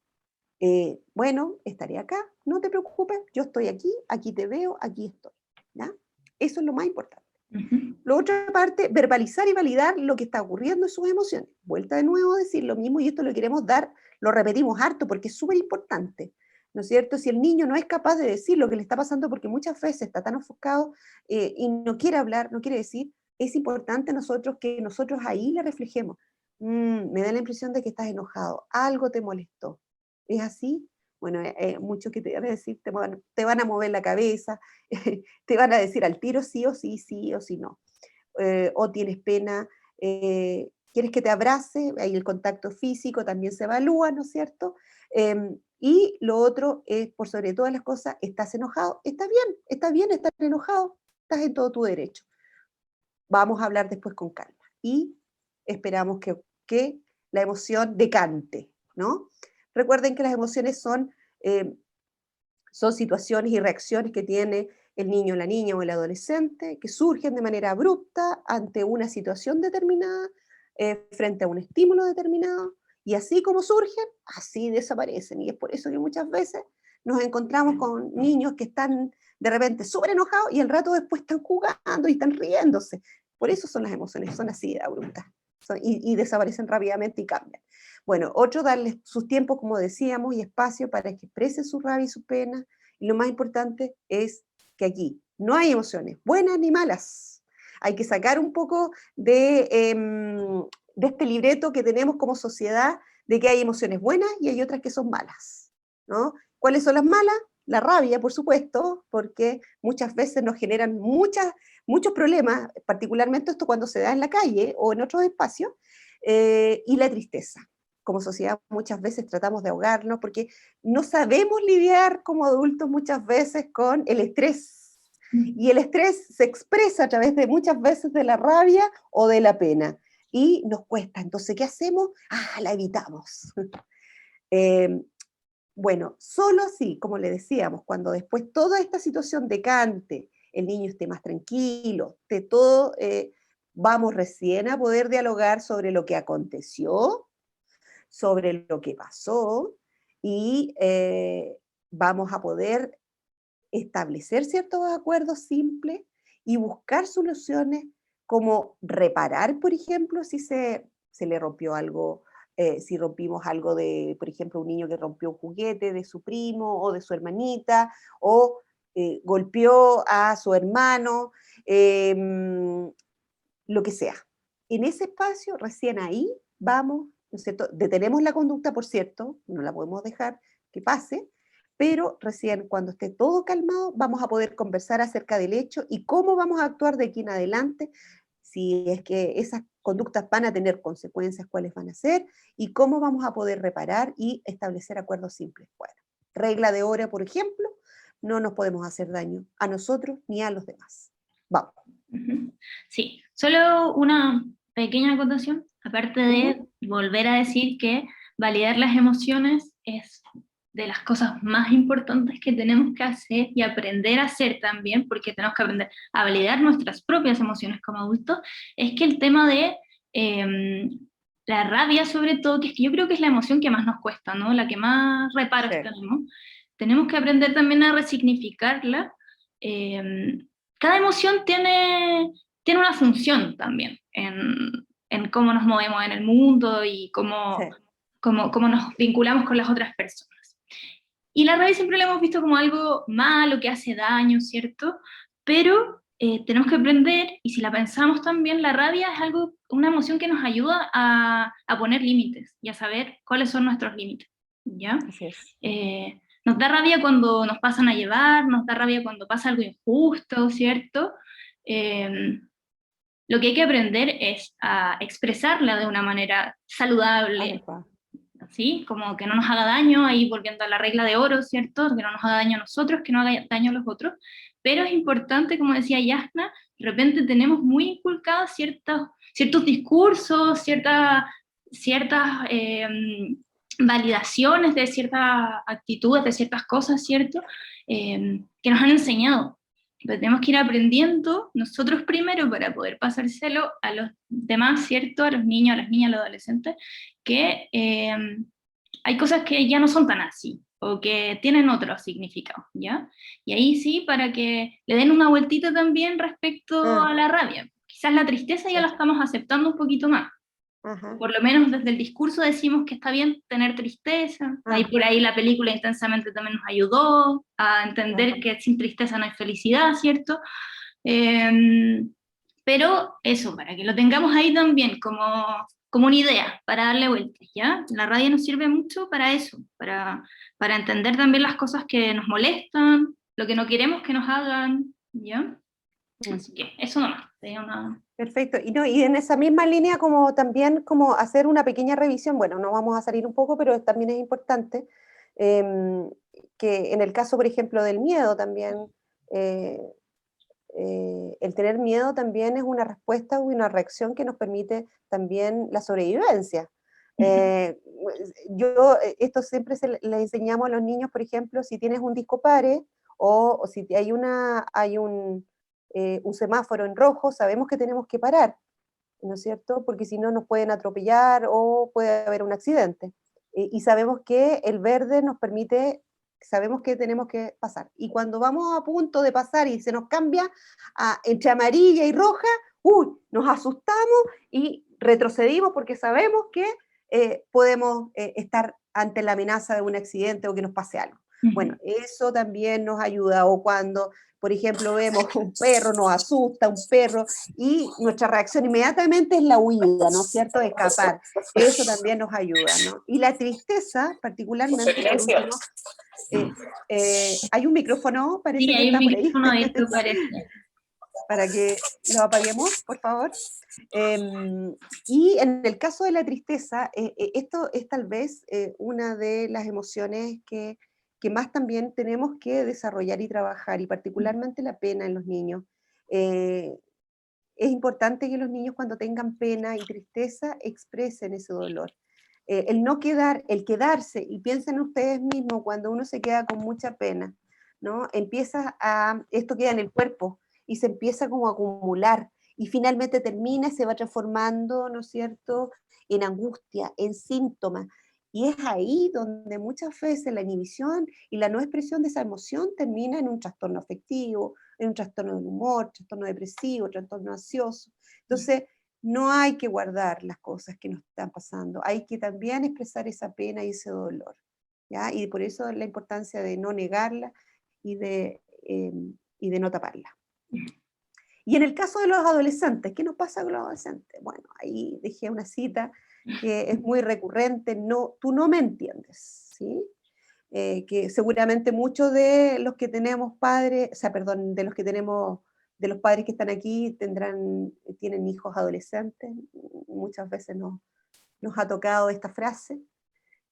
bueno, estaré acá, no te preocupes, yo estoy aquí, aquí te veo, aquí estoy. ¿Ya? Eso es lo más importante. Ujú. La otra parte, verbalizar y validar lo que está ocurriendo en sus emociones. Vuelta de nuevo a decir lo mismo, y esto lo queremos dar, lo repetimos harto porque es súper importante, ¿no es cierto? Si el niño no es capaz de decir lo que le está pasando porque muchas veces está tan ofuscado y no quiere hablar, no quiere decir, es importante que nosotros ahí le reflejemos. Me da la impresión de que estás enojado, algo te molestó. ¿Es así? Bueno, muchos que te van a decir, te van a mover la cabeza, te van a decir al tiro sí o sí, sí o sí no. O tienes pena, quieres que te abrace, ahí el contacto físico también se evalúa, ¿no es cierto? Y lo otro es, por sobre todas las cosas, estás enojado, está bien estar enojado, estás en todo tu derecho. Vamos a hablar después con calma y esperamos que la emoción decante, ¿no? Recuerden que las emociones son situaciones y reacciones que tiene el niño, la niña o el adolescente que surgen de manera abrupta ante una situación determinada, frente a un estímulo determinado, y así como surgen, así desaparecen. Y es por eso que muchas veces nos encontramos con niños que están de repente súper enojados y al rato después están jugando y están riéndose. Por eso son las emociones, son así de abruptas. Y desaparecen rápidamente y cambian. Bueno, otro, darles sus tiempos, como decíamos, y espacio para que expresen su rabia y su pena. Y lo más importante es que aquí no hay emociones, buenas ni malas. Hay que sacar un poco de este libreto que tenemos como sociedad de que hay emociones buenas y hay otras que son malas, ¿no? ¿Cuáles son las malas? La rabia, por supuesto, porque muchas veces nos generan muchos problemas, particularmente esto cuando se da en la calle o en otros espacios, y la tristeza. Como sociedad muchas veces tratamos de ahogarnos porque no sabemos lidiar como adultos muchas veces con el estrés. Y el estrés se expresa a través de muchas veces de la rabia o de la pena. Y nos cuesta. Entonces, ¿qué hacemos? La evitamos. Eh, bueno, solo así, como le decíamos, cuando después toda esta situación decante, el niño esté más tranquilo, esté todo, vamos recién a poder dialogar sobre lo que aconteció, sobre lo que pasó, y vamos a poder establecer ciertos acuerdos simples y buscar soluciones como reparar, por ejemplo, si se le rompió algo, si rompimos algo de, por ejemplo, un niño que rompió un juguete de su primo o de su hermanita, o golpeó a su hermano, lo que sea. En ese espacio, recién ahí, vamos, ¿no es cierto? Detenemos la conducta, por cierto, no la podemos dejar que pase, pero recién cuando esté todo calmado, vamos a poder conversar acerca del hecho y cómo vamos a actuar de aquí en adelante, si es que esas conductas van a tener consecuencias, cuáles van a ser, y cómo vamos a poder reparar y establecer acuerdos simples. Bueno, regla de oro, por ejemplo, no nos podemos hacer daño a nosotros ni a los demás. Vamos. Sí, solo una pequeña acotación, aparte de Ujú. volver a decir que validar las emociones es de las cosas más importantes que tenemos que hacer y aprender a hacer también, porque tenemos que aprender a validar nuestras propias emociones como adultos, es que el tema de la rabia sobre todo, que es que yo creo que es la emoción que más nos cuesta, ¿no? La que más reparos Sí. tenemos que aprender también a resignificarla. Cada emoción tiene una función también en cómo nos movemos en el mundo y Sí. cómo nos vinculamos con las otras personas. Y la rabia siempre la hemos visto como algo malo, que hace daño, ¿cierto? Pero tenemos que aprender, y si la pensamos también, la rabia es algo, una emoción que nos ayuda a poner límites y a saber cuáles son nuestros límites, ¿ya? Así es. Nos da rabia cuando nos pasan a llevar, nos da rabia cuando pasa algo injusto, ¿cierto? Eh, lo que hay que aprender es a expresarla de una manera saludable, Adecuado. ¿sí? Como que no nos haga daño, ahí volviendo a la regla de oro, ¿cierto? Que no nos haga daño a nosotros, que no haga daño a los otros. Pero es importante, como decía Yasna, de repente tenemos muy inculcados ciertos discursos, ciertas validaciones de ciertas actitudes, de ciertas cosas, ¿cierto? Que nos han enseñado. Pero tenemos que ir aprendiendo nosotros primero para poder pasárselo a los demás, ¿cierto? A los niños, a las niñas, a los adolescentes, que hay cosas que ya no son tan así, o que tienen otro significado, ¿ya? Y ahí sí, para que le den una vueltita también respecto Ah, a la rabia. Quizás la tristeza ya sí. la estamos aceptando un poquito más. Ajá. Por lo menos desde el discurso decimos que está bien tener tristeza. Ahí Ah, por ahí la película Intensamente también nos ayudó a entender ajá. que sin tristeza no hay felicidad, ¿cierto? Eh, pero eso, para que lo tengamos ahí también como una idea, para darle vueltas, ¿ya? La radio nos sirve mucho para eso, para entender también las cosas que nos molestan, lo que no queremos que nos hagan, ¿ya? Mm. Así que eso nomás, tenía una... Perfecto. Y, no, y en esa misma línea, como también como hacer una pequeña revisión, bueno, no vamos a salir un poco, pero también es importante em, que en el caso, por ejemplo, del miedo también, eh, el tener miedo también es una respuesta o una reacción que nos permite también la sobrevivencia. Eh, esto siempre le enseñamos a los niños, por ejemplo, si tienes un disco pare o si hay un semáforo en rojo, sabemos que tenemos que parar, ¿no es cierto? Porque si no nos pueden atropellar o puede haber un accidente. Y sabemos que el verde nos permite, sabemos que tenemos que pasar. Y cuando vamos a punto de pasar y se nos cambia entre amarilla y roja, ¡uy! Nos asustamos y retrocedimos porque sabemos que podemos estar ante la amenaza de un accidente o que nos pase algo. Bueno, eso también nos ayuda. O cuando, por ejemplo, vemos un perro, nos asusta un perro, y nuestra reacción inmediatamente es la huida, ¿no es cierto? De escapar. Eso también nos ayuda, ¿no? Y la tristeza, particularmente, por último, hay un micrófono, Sí, parece que hay un está por ahí, micrófono ahí que parece. para que lo apaguemos, por favor. Y en el caso de la tristeza, esto es tal vez una de las emociones que más también tenemos que desarrollar y trabajar, y particularmente la pena en los niños. Eh, es importante que los niños cuando tengan pena y tristeza expresen ese dolor. El no quedar, el quedarse, y piensen ustedes mismos cuando uno se queda con mucha pena, ¿no? Esto queda en el cuerpo y se empieza como a acumular y finalmente termina y se va transformando, ¿no es cierto?, en angustia, en síntomas. Y es ahí donde muchas veces la inhibición y la no expresión de esa emoción termina en un trastorno afectivo, en un trastorno del humor, trastorno depresivo, trastorno ansioso. Entonces, no hay que guardar las cosas que nos están pasando, hay que también expresar esa pena y ese dolor, ¿ya? Y por eso la importancia de no negarla y de no taparla. Y en el caso de los adolescentes, ¿qué nos pasa con los adolescentes? Bueno, ahí dejé una cita que es muy recurrente, no, tú no me entiendes, ¿sí? Que seguramente muchos de los que tenemos padres, o sea, perdón, de los que tenemos, de los padres que están aquí tienen hijos adolescentes, muchas veces nos ha tocado esta frase,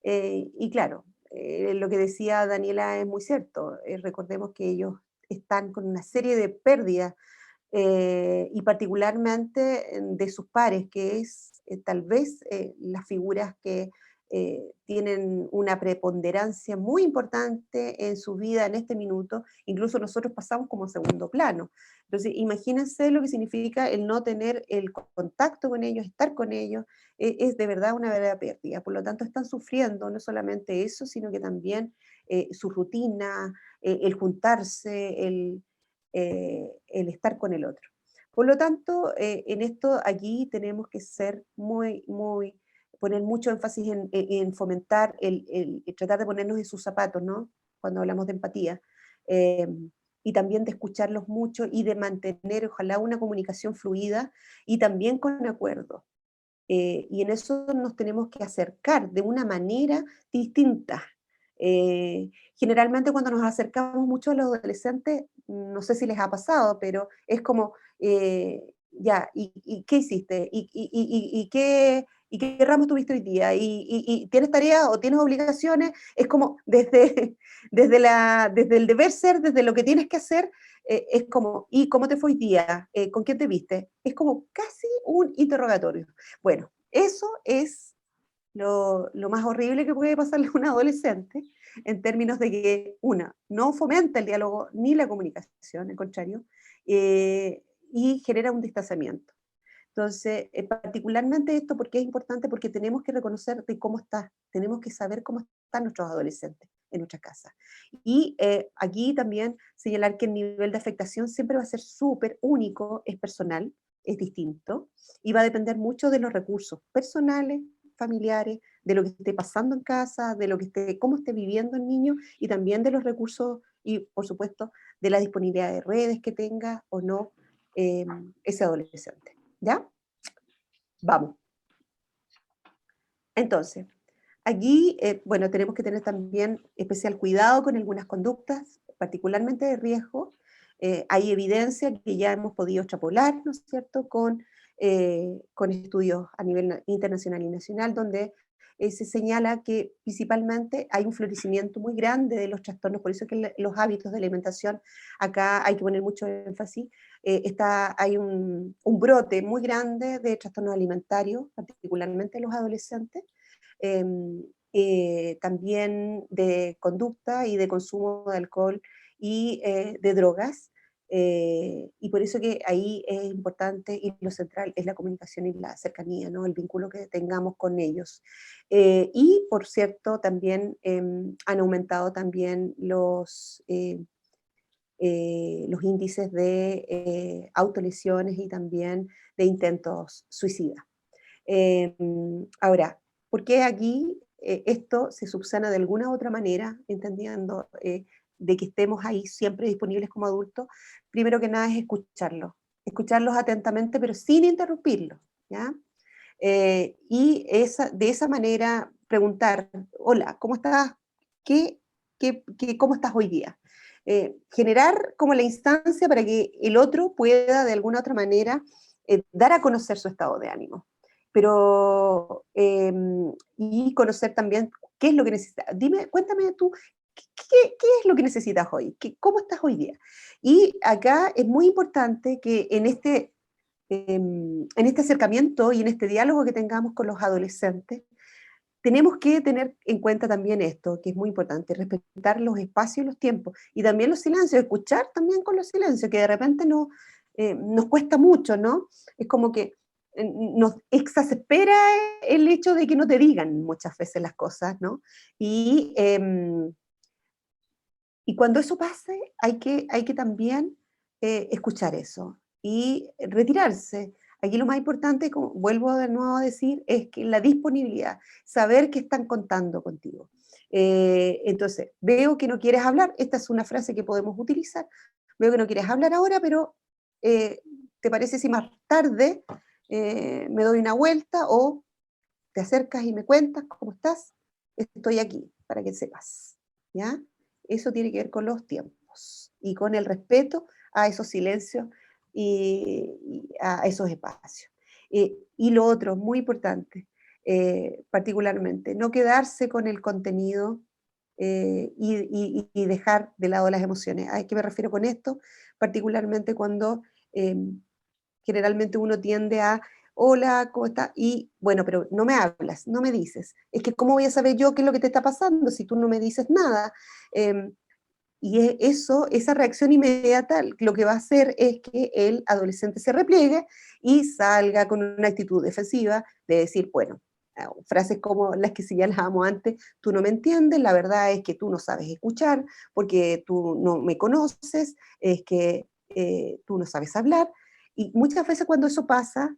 y claro, lo que decía Daniela es muy cierto, recordemos que ellos están con una serie de pérdidas y particularmente de sus pares, que es tal vez las figuras que tienen una preponderancia muy importante en su vida en este minuto, incluso nosotros pasamos como segundo plano. Entonces, imagínense lo que significa el no tener el contacto con ellos, estar con ellos, es de verdad una verdadera pérdida. Por lo tanto, están sufriendo no solamente eso, sino que también su rutina, el juntarse, el estar con el otro. Por lo tanto, en esto aquí tenemos que ser poner mucho énfasis en fomentar el tratar de ponernos en sus zapatos, ¿no? Cuando hablamos de empatía. Eh, y también de escucharlos mucho y de mantener, ojalá, una comunicación fluida y también con acuerdo. Y en eso nos tenemos que acercar de una manera distinta. Generalmente cuando nos acercamos mucho a los adolescentes, no sé si les ha pasado, pero es como, ya, ¿y qué hiciste? ¿Y qué ramos tuviste hoy día? ¿Y tienes tareas o tienes obligaciones? Es como desde, desde el deber ser, desde lo que tienes que hacer, es como, ¿y cómo te fue hoy día? ¿Con quién te viste? Es como casi un interrogatorio. Bueno, eso es lo más horrible que puede pasarle a un adolescente en términos de que, una, no fomenta el diálogo ni la comunicación, al contrario, eh, y genera un distanciamiento. Entonces, particularmente esto, ¿porque es importante? Porque tenemos que reconocer de cómo está, tenemos que saber cómo están nuestros adolescentes en nuestra casa. Y aquí también señalar que el nivel de afectación siempre va a ser súper único, es personal, es distinto, y va a depender mucho de los recursos personales, familiares, de lo que esté pasando en casa, de lo que cómo esté viviendo el niño, y también de los recursos y, por supuesto, de la disponibilidad de redes que tenga o no ese adolescente. ¿Ya? Vamos. Entonces, aquí, bueno, tenemos que tener también especial cuidado con algunas conductas, particularmente de riesgo. Hay evidencia que ya hemos podido extrapolar, ¿no es cierto?, con estudios a nivel internacional y nacional, donde se señala que principalmente hay un florecimiento muy grande de los trastornos, por eso que los hábitos de alimentación, acá hay que poner mucho énfasis, hay un brote muy grande de trastornos alimentarios, particularmente en los adolescentes, también de conducta y de consumo de alcohol y de drogas. Y por eso que ahí es importante y lo central es la comunicación y la cercanía, ¿no? El vínculo que tengamos con ellos. Y por cierto, también han aumentado también los índices de autolesiones y también de intentos suicidas. Ahora, ¿por qué aquí esto se subsana de alguna u otra manera, entendiendo de que estemos ahí siempre disponibles como adultos? Primero que nada es escucharlos atentamente, pero sin interrumpirlos, ¿ya? De esa manera preguntar, hola, ¿cómo estás? ¿Cómo estás hoy día? Generar como la instancia para que el otro pueda de alguna otra manera dar a conocer su estado de ánimo, pero y conocer también qué es lo que necesita. Dime, cuéntame tú, ¿qué es lo que necesitas hoy? ¿Cómo estás hoy día? Y acá es muy importante que en este acercamiento y en este diálogo que tengamos con los adolescentes, tenemos que tener en cuenta también esto, que es muy importante, respetar los espacios y los tiempos, y también los silencios, escuchar también con los silencios, que de repente nos cuesta mucho, ¿no? Es como que nos exaspera el hecho de que no te digan muchas veces las cosas, ¿no? Y cuando eso pase, hay que también escuchar eso y retirarse. Aquí lo más importante, como vuelvo de nuevo a decir, es que la disponibilidad, saber que están contando contigo. Entonces, veo que no quieres hablar, esta es una frase que podemos utilizar, veo que no quieres hablar ahora, pero ¿te parece si más tarde me doy una vuelta o te acercas y me cuentas cómo estás? Estoy aquí, para que sepas, ¿ya? Eso tiene que ver con los tiempos y con el respeto a esos silencios y a esos espacios. Y lo otro, muy importante, particularmente, no quedarse con el contenido y dejar de lado las emociones. ¿A qué me refiero con esto? Particularmente cuando generalmente uno tiende a, hola, ¿cómo estás? Y bueno, pero no me hablas, no me dices. Es que ¿cómo voy a saber yo qué es lo que te está pasando si tú no me dices nada? Y eso, esa reacción inmediata, lo que va a hacer es que el adolescente se repliegue y salga con una actitud defensiva de decir, bueno, frases como las que señalábamos antes, tú no me entiendes, la verdad es que tú no sabes escuchar, porque tú no me conoces, es que tú no sabes hablar. Y muchas veces cuando eso pasa,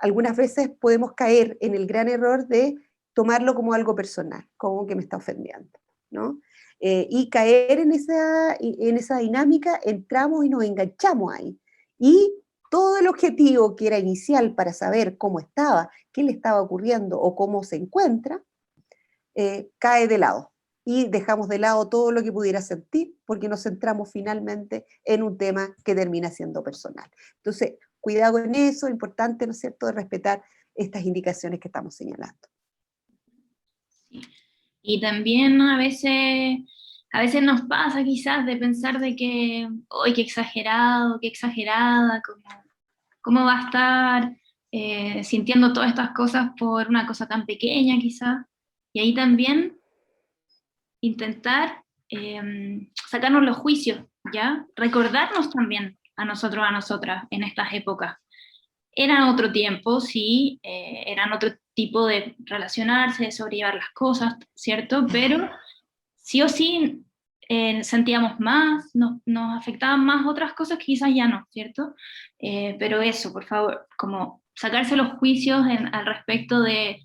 algunas veces podemos caer en el gran error de tomarlo como algo personal, como que me está ofendiendo, ¿no? Y caer en esa dinámica, entramos y nos enganchamos ahí. Y todo el objetivo que era inicial para saber cómo estaba, qué le estaba ocurriendo o cómo se encuentra, cae de lado. Y dejamos de lado todo lo que pudiera sentir porque nos centramos finalmente en un tema que termina siendo personal. Entonces, cuidado en eso, importante, ¿no es cierto?, de respetar estas indicaciones que estamos señalando. Sí. Y también a veces nos pasa quizás de pensar de que, ¡ay, qué exagerado, qué exagerada! ¿Cómo va a estar sintiendo todas estas cosas por una cosa tan pequeña quizás? Y ahí también intentar sacarnos los juicios, ¿ya? Recordarnos también a nosotros, a nosotras en estas épocas. Eran otro tiempo, sí, eran otro tipo de relacionarse, de sobrellevar las cosas, ¿cierto? Pero sí o sí sentíamos más, nos afectaban más otras cosas que quizás ya no, ¿cierto? Pero eso, por favor, como sacarse los juicios al respecto de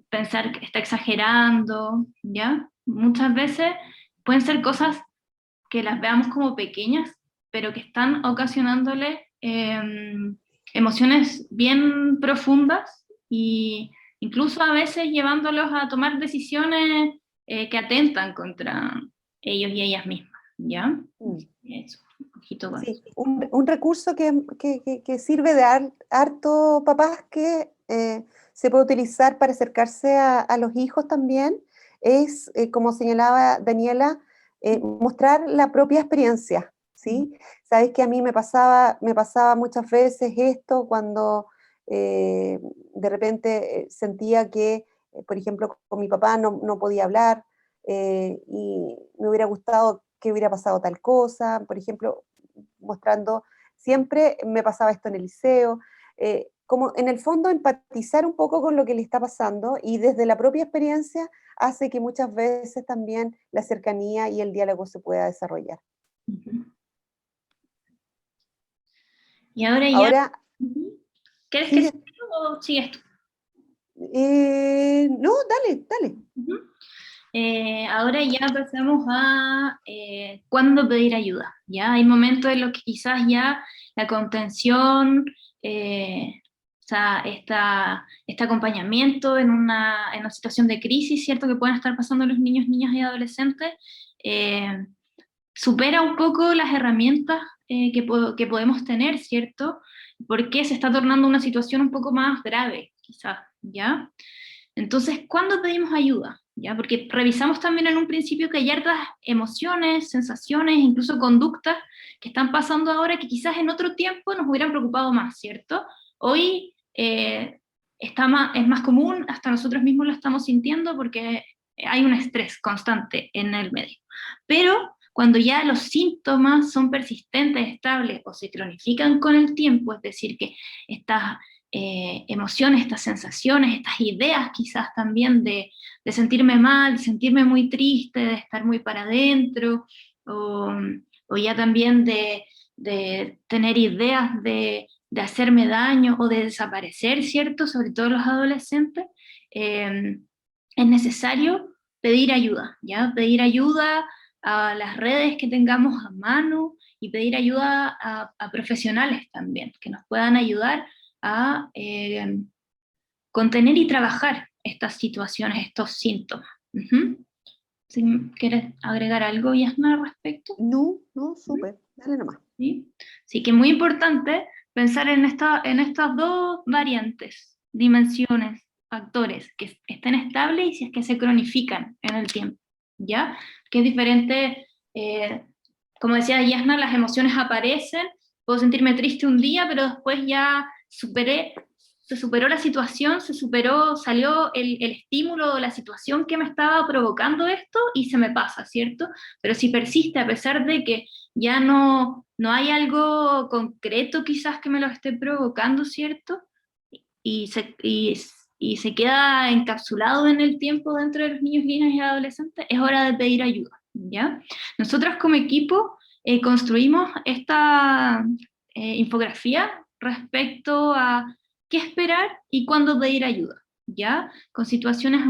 pensar que está exagerando, ¿ya? Muchas veces pueden ser cosas que las veamos como pequeñas, pero que están ocasionándole emociones bien profundas y incluso a veces llevándolos a tomar decisiones que atentan contra ellos y ellas mismas, ¿ya? Eso, un poquito con Sí, eso. un recurso que sirve de harto papás que se puede utilizar para acercarse a los hijos también es, como señalaba Daniela, mostrar la propia experiencia, ¿sí? Sabes que a mí me pasaba muchas veces esto cuando de repente sentía que, por ejemplo, con mi papá no podía hablar y me hubiera gustado que hubiera pasado tal cosa, por ejemplo, mostrando, siempre me pasaba esto en el liceo, como en el fondo empatizar un poco con lo que le está pasando y desde la propia experiencia hace que muchas veces también la cercanía y el diálogo se pueda desarrollar. Ujú. Y ahora ya, Ahora, ujú. ¿Quieres que sigue, siga o sigues tú? no, dale, dale. Ujú. Ahora ya pasamos a cuándo pedir ayuda. ¿Ya? Hay momentos en los que quizás ya la contención, o sea, este acompañamiento en una situación de crisis, ¿cierto? Que pueden estar pasando los niños, niñas y adolescentes, eh, supera un poco las herramientas que podemos tener, ¿cierto? Porque se está tornando una situación un poco más grave, quizás, ¿ya? Entonces, ¿cuándo pedimos ayuda? ¿Ya? Porque revisamos también en un principio que hay hartas emociones, sensaciones, incluso conductas que están pasando ahora que quizás en otro tiempo nos hubieran preocupado más, ¿cierto? Hoy es más común, hasta nosotros mismos lo estamos sintiendo porque hay un estrés constante en el medio. Pero cuando ya los síntomas son persistentes, estables o se cronifican con el tiempo, es decir, que estas emociones, estas sensaciones, estas ideas quizás también de sentirme mal, de sentirme muy triste, de estar muy para adentro, o ya también de tener ideas de de hacerme daño o de desaparecer, ¿cierto? Sobre todo los adolescentes, es necesario pedir ayuda, ¿ya? Pedir ayuda a las redes que tengamos a mano y pedir ayuda a profesionales también, que nos puedan ayudar a contener y trabajar estas situaciones, estos síntomas. ¿Sí? ¿Quieres agregar algo, Yasna, al respecto? No, no, súper, dale nomás. ¿Sí? Así que es muy importante pensar en estas dos variantes, dimensiones, factores, que estén estables y si es que se cronifican en el tiempo, ¿ya? Que es diferente, como decía Yasna, las emociones aparecen, puedo sentirme triste un día, pero después ya se superó la situación, salió el estímulo o la situación que me estaba provocando esto y se me pasa, ¿cierto? Pero si persiste a pesar de que ya no hay algo concreto quizás que me lo esté provocando, ¿cierto? Y se queda encapsulado en el tiempo dentro de los niños, niñas y adolescentes, es hora de pedir ayuda, ¿ya? Nosotros como equipo construimos esta infografía respecto a qué esperar y cuándo pedir ayuda, ¿ya? Con situaciones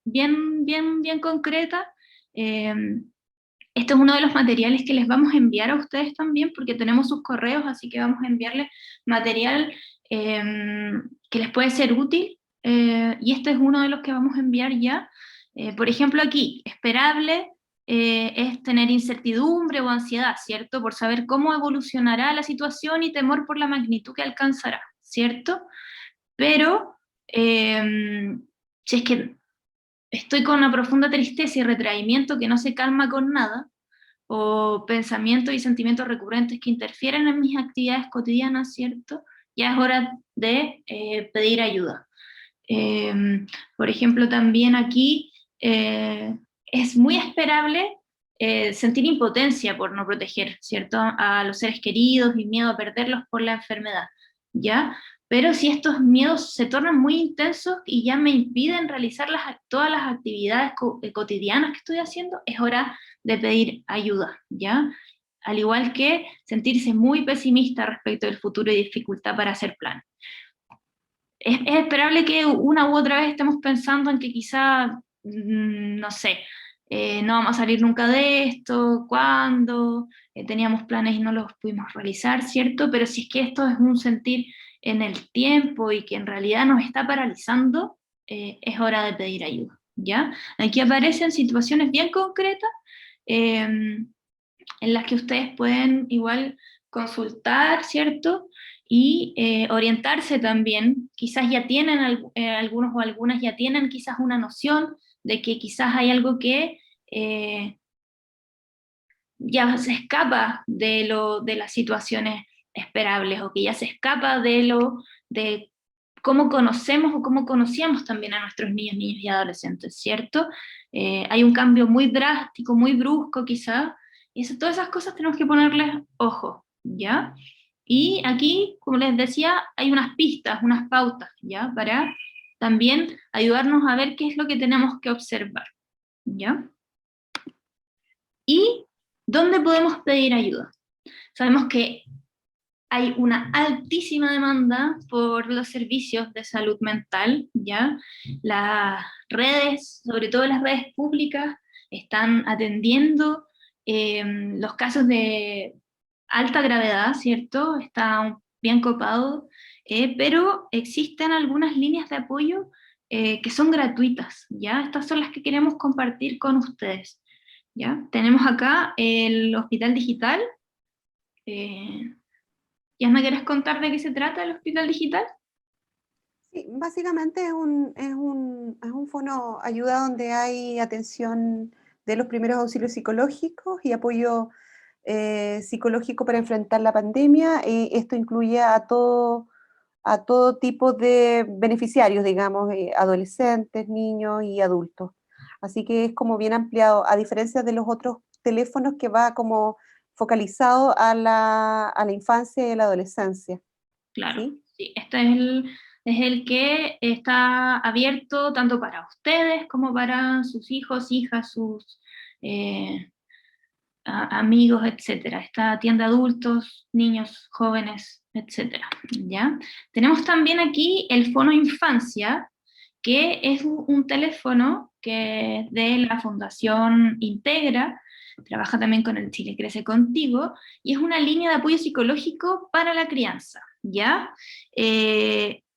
bien concretas. Este es uno de los materiales que les vamos a enviar a ustedes también, porque tenemos sus correos, así que vamos a enviarles material que les puede ser útil, y este es uno de los que vamos a enviar ya. Por ejemplo aquí, esperable es tener incertidumbre o ansiedad, ¿cierto? Por saber cómo evolucionará la situación y temor por la magnitud que alcanzará, ¿cierto? Pero si es que estoy con una profunda tristeza y retraimiento que no se calma con nada, o pensamientos y sentimientos recurrentes que interfieren en mis actividades cotidianas, ¿cierto? Ya es hora de pedir ayuda. Eh, por ejemplo, también aquí es muy esperable sentir impotencia por no proteger, ¿cierto? A los seres queridos y miedo a perderlos por la enfermedad, ¿ya? Pero si estos miedos se tornan muy intensos y ya me impiden realizar todas las actividades cotidianas que estoy haciendo, es hora de pedir ayuda, ¿ya? Al igual que sentirse muy pesimista respecto del futuro y dificultad para hacer planes. Es esperable que una u otra vez estemos pensando en que quizá, no sé, no vamos a salir nunca de esto, ¿cuándo? Teníamos planes y no los pudimos realizar, ¿cierto? Pero si es que esto es un sentir en el tiempo y que en realidad nos está paralizando, es hora de pedir ayuda, ¿ya? Aquí aparecen situaciones bien concretas en las que ustedes pueden igual consultar, ¿cierto? Y orientarse también, quizás ya tienen, algunos o algunas ya tienen quizás una noción de que quizás hay algo que ya se escapa de las situaciones esperables, o que ya se escapa de cómo conocemos o cómo conocíamos también a nuestros niños, niñas y adolescentes, ¿cierto? Hay un cambio muy drástico, muy brusco quizás, y todas esas cosas tenemos que ponerles ojo, ¿ya? Y aquí, como les decía, hay unas pistas, unas pautas, ¿ya? Para también ayudarnos a ver qué es lo que tenemos que observar, ¿ya? ¿Y dónde podemos pedir ayuda? Sabemos que hay una altísima demanda por los servicios de salud mental, ¿ya? Las redes, sobre todo las redes públicas, están atendiendo los casos de alta gravedad, ¿cierto? Está bien copado, pero existen algunas líneas de apoyo que son gratuitas, ¿ya? Estas son las que queremos compartir con ustedes, ¿ya? Tenemos acá el Hospital Digital. ¿Ya me quieres contar de qué se trata el Hospital Digital? Sí, básicamente es un fono ayuda donde hay atención de los primeros auxilios psicológicos y apoyo psicológico para enfrentar la pandemia. Esto incluye a todo tipo de beneficiarios, digamos, adolescentes, niños y adultos. Así que es como bien ampliado, a diferencia de los otros teléfonos que va como focalizado a la infancia y la adolescencia. Claro, ¿Sí? sí, este es el que está abierto tanto para ustedes como para sus hijos, hijas, sus amigos, etcétera. Esta atiende adultos, niños, jóvenes, etcétera, ¿ya? Tenemos también aquí el Fono Infancia, que es un teléfono que es de la Fundación Integra, trabaja también con el Chile Crece Contigo, y es una línea de apoyo psicológico para la crianza, ¿ya?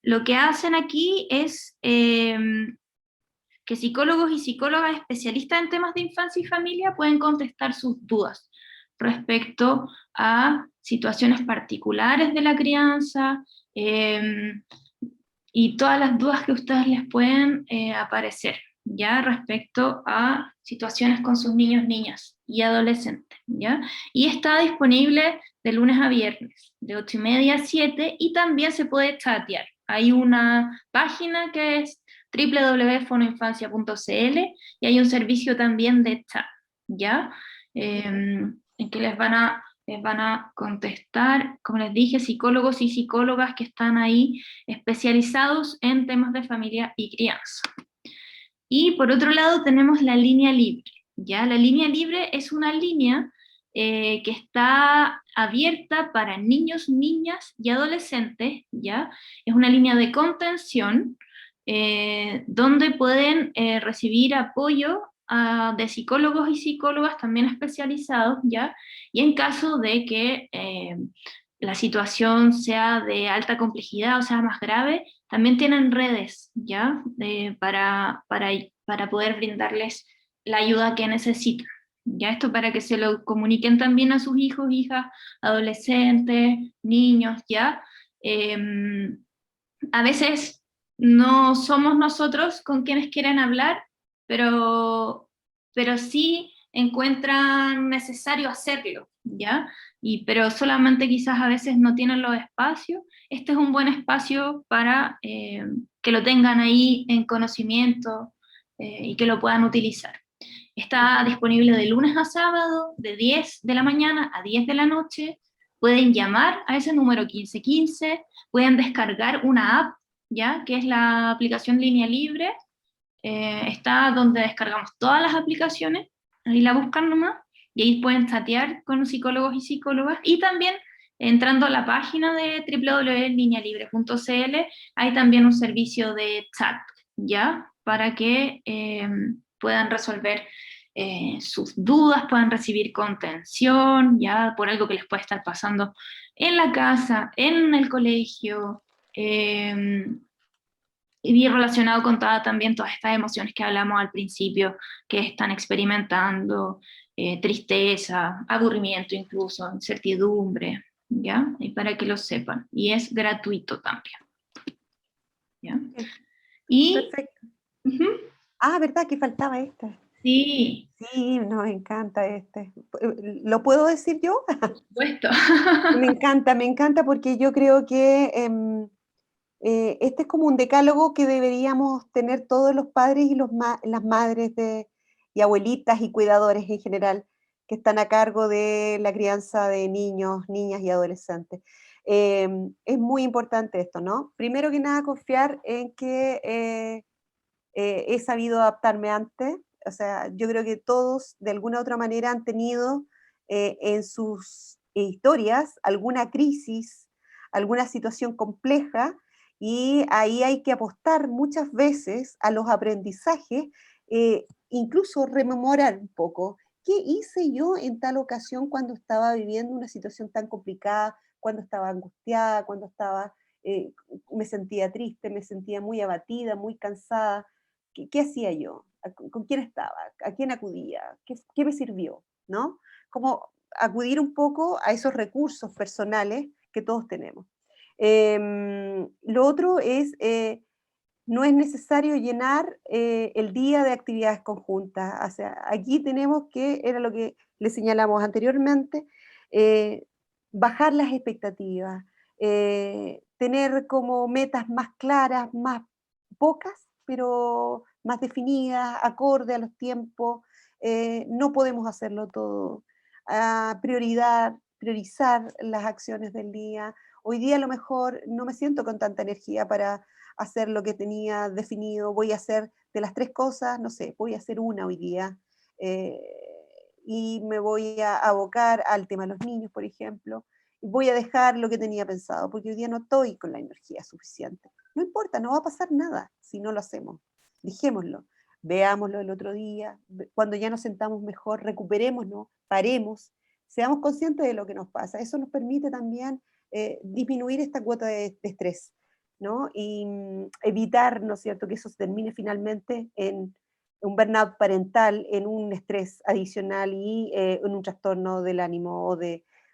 Lo que hacen aquí es que psicólogos y psicólogas especialistas en temas de infancia y familia pueden contestar sus dudas respecto a situaciones particulares de la crianza, y todas las dudas que a ustedes les pueden aparecer, ¿ya? Respecto a situaciones con sus niños, niñas y adolescentes, ¿ya? Y está disponible de lunes a viernes, de 8:30 a 7, y también se puede chatear. Hay una página que es www.fonoinfancia.cl, y hay un servicio también de chat, ¿ya? En que les van a contestar, como les dije, psicólogos y psicólogas que están ahí especializados en temas de familia y crianza. Y por otro lado tenemos la línea libre, ¿ya? La línea libre es una línea que está abierta para niños, niñas y adolescentes, ¿ya? Es una línea de contención donde pueden recibir apoyo de psicólogos y psicólogas también especializados, ¿ya? Y en caso de que la situación sea de alta complejidad o sea más grave, también tienen redes, ¿ya? Para poder brindarles la ayuda que necesitan. Ya esto para que se lo comuniquen también a sus hijos, hijas, adolescentes, niños, ¿ya? A veces no somos nosotros con quienes quieren hablar, pero sí encuentran necesario hacerlo, ¿ya? Pero solamente quizás a veces no tienen los espacios. Este es un buen espacio para que lo tengan ahí en conocimiento y que lo puedan utilizar. Está disponible de lunes a sábado, de 10 de la mañana a 10 de la noche. Pueden llamar a ese número 1515, pueden descargar una app, ¿ya? Que es la aplicación Línea Libre. Está donde descargamos todas las aplicaciones, ahí la buscan nomás, y ahí pueden chatear con psicólogos y psicólogas, y también entrando a la página de www.linealibre.cl, hay también un servicio de chat, ¿ya? Para que puedan resolver sus dudas, puedan recibir contención, ya por algo que les puede estar pasando en la casa, en el colegio, y relacionado con también todas estas emociones que hablamos al principio, que están experimentando, tristeza, aburrimiento incluso, incertidumbre, ¿ya? Y para que lo sepan. Y es gratuito también, ¿ya? Y... Perfecto. Uh-huh. Ah, ¿verdad? Que faltaba este. Sí. Sí, nos encanta este. ¿Lo puedo decir yo? Por supuesto. Me encanta porque yo creo que este es como un decálogo que deberíamos tener todos los padres y las madres y abuelitas y cuidadores en general que están a cargo de la crianza de niños, niñas y adolescentes. Es muy importante esto, ¿no? Primero que nada, confiar en que he sabido adaptarme antes. O sea, yo creo que todos de alguna u otra manera han tenido en sus historias alguna crisis, alguna situación compleja, y ahí hay que apostar muchas veces a los aprendizajes, incluso rememorar un poco, ¿qué hice yo en tal ocasión cuando estaba viviendo una situación tan complicada, cuando estaba angustiada, cuando estaba, me sentía triste, me sentía muy abatida, muy cansada? ¿Qué hacía yo? ¿Con quién estaba? ¿A quién acudía? ¿Qué me sirvió? ¿No? Como acudir un poco a esos recursos personales que todos tenemos. Lo otro es, no es necesario llenar el día de actividades conjuntas. O sea, aquí tenemos que, era lo que le señalamos anteriormente, eh, bajar las expectativas, tener como metas más claras, más pocas, pero más definidas, acorde a los tiempos. No podemos hacerlo todo. Priorizar las acciones del día. Hoy día a lo mejor no me siento con tanta energía para hacer lo que tenía definido. Voy a hacer de las 3 cosas, no sé, voy a hacer una hoy día. y me voy a abocar al tema de los niños, por ejemplo, y voy a dejar lo que tenía pensado, porque hoy día no estoy con la energía suficiente. No importa, no va a pasar nada si no lo hacemos. Dejémoslo, veámoslo el otro día, cuando ya nos sentamos mejor, recuperémonos, paremos, seamos conscientes de lo que nos pasa. Eso nos permite también disminuir esta cuota de estrés, ¿no? Y evitar, ¿no es cierto?, que eso se termine finalmente en un burnout parental, en un estrés adicional y en un trastorno del ánimo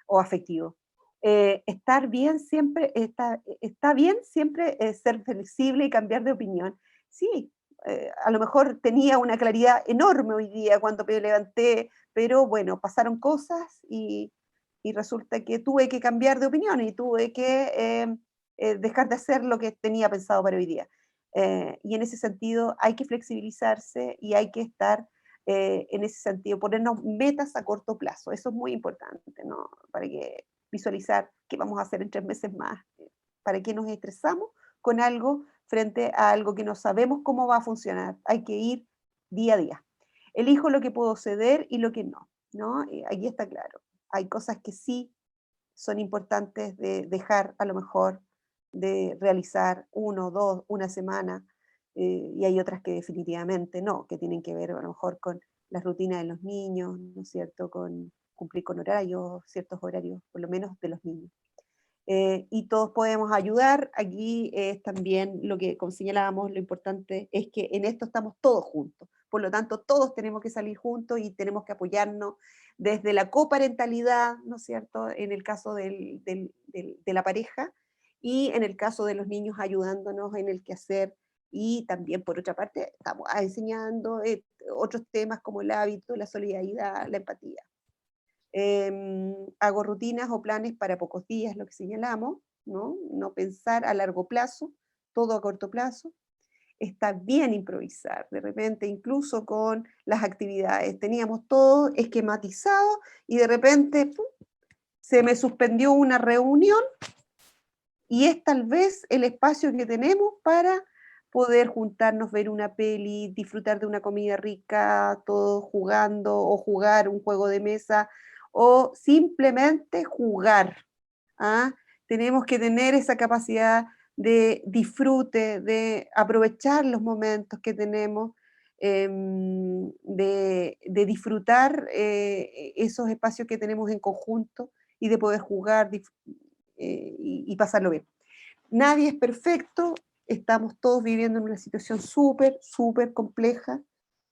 o afectivo. Estar bien siempre, está bien siempre ser flexible y cambiar de opinión. Sí, a lo mejor tenía una claridad enorme hoy día cuando me levanté, pero bueno, pasaron cosas y resulta que tuve que cambiar de opinión y tuve que dejar de hacer lo que tenía pensado para hoy día. Y en ese sentido hay que flexibilizarse y hay que estar en ese sentido, ponernos metas a corto plazo. Eso es muy importante, ¿no? Para que visualizar qué vamos a hacer en 3 meses más. ¿Para qué nos estresamos con algo frente a algo que no sabemos cómo va a funcionar? Hay que ir día a día. Elijo lo que puedo ceder y lo que no, ¿no? Aquí está claro. Hay cosas que sí son importantes de dejar a lo mejor de realizar 1, 2, una semana, y hay otras que definitivamente no, que tienen que ver a lo mejor con las rutinas de los niños, ¿no es cierto?, con cumplir con horarios, ciertos horarios, por lo menos de los niños. Y todos podemos ayudar. Aquí es también lo que, como señalábamos, lo importante es que en esto estamos todos juntos. Por lo tanto, todos tenemos que salir juntos y tenemos que apoyarnos desde la coparentalidad, ¿no es cierto?, en el caso de la pareja y en el caso de los niños ayudándonos en el quehacer. Y también, por otra parte, estamos enseñando otros temas como el hábito, la solidaridad, la empatía. Hago rutinas o planes para pocos días, lo que señalamos, ¿no? No pensar a largo plazo, todo a corto plazo. Está bien improvisar, de repente incluso con las actividades. Teníamos todo esquematizado y de repente ¡pum!, se me suspendió una reunión y es tal vez el espacio que tenemos para poder juntarnos, ver una peli, disfrutar de una comida rica, todos jugando o jugar un juego de mesa o simplemente jugar. ¿Ah? Tenemos que tener esa capacidad de disfrute, de aprovechar los momentos que tenemos, de disfrutar esos espacios que tenemos en conjunto y de poder jugar y pasarlo bien. Nadie es perfecto, estamos todos viviendo en una situación súper, súper compleja.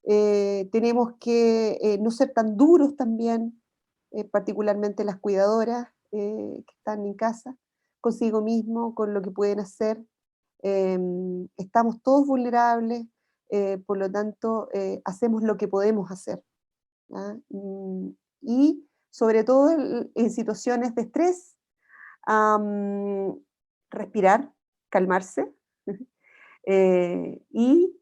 Tenemos que no ser tan duros también, particularmente las cuidadoras que están en casa, consigo mismo, con lo que pueden hacer. Estamos todos vulnerables, por lo tanto, hacemos lo que podemos hacer. ¿Ah? Y sobre todo en situaciones de estrés, respirar, calmarse y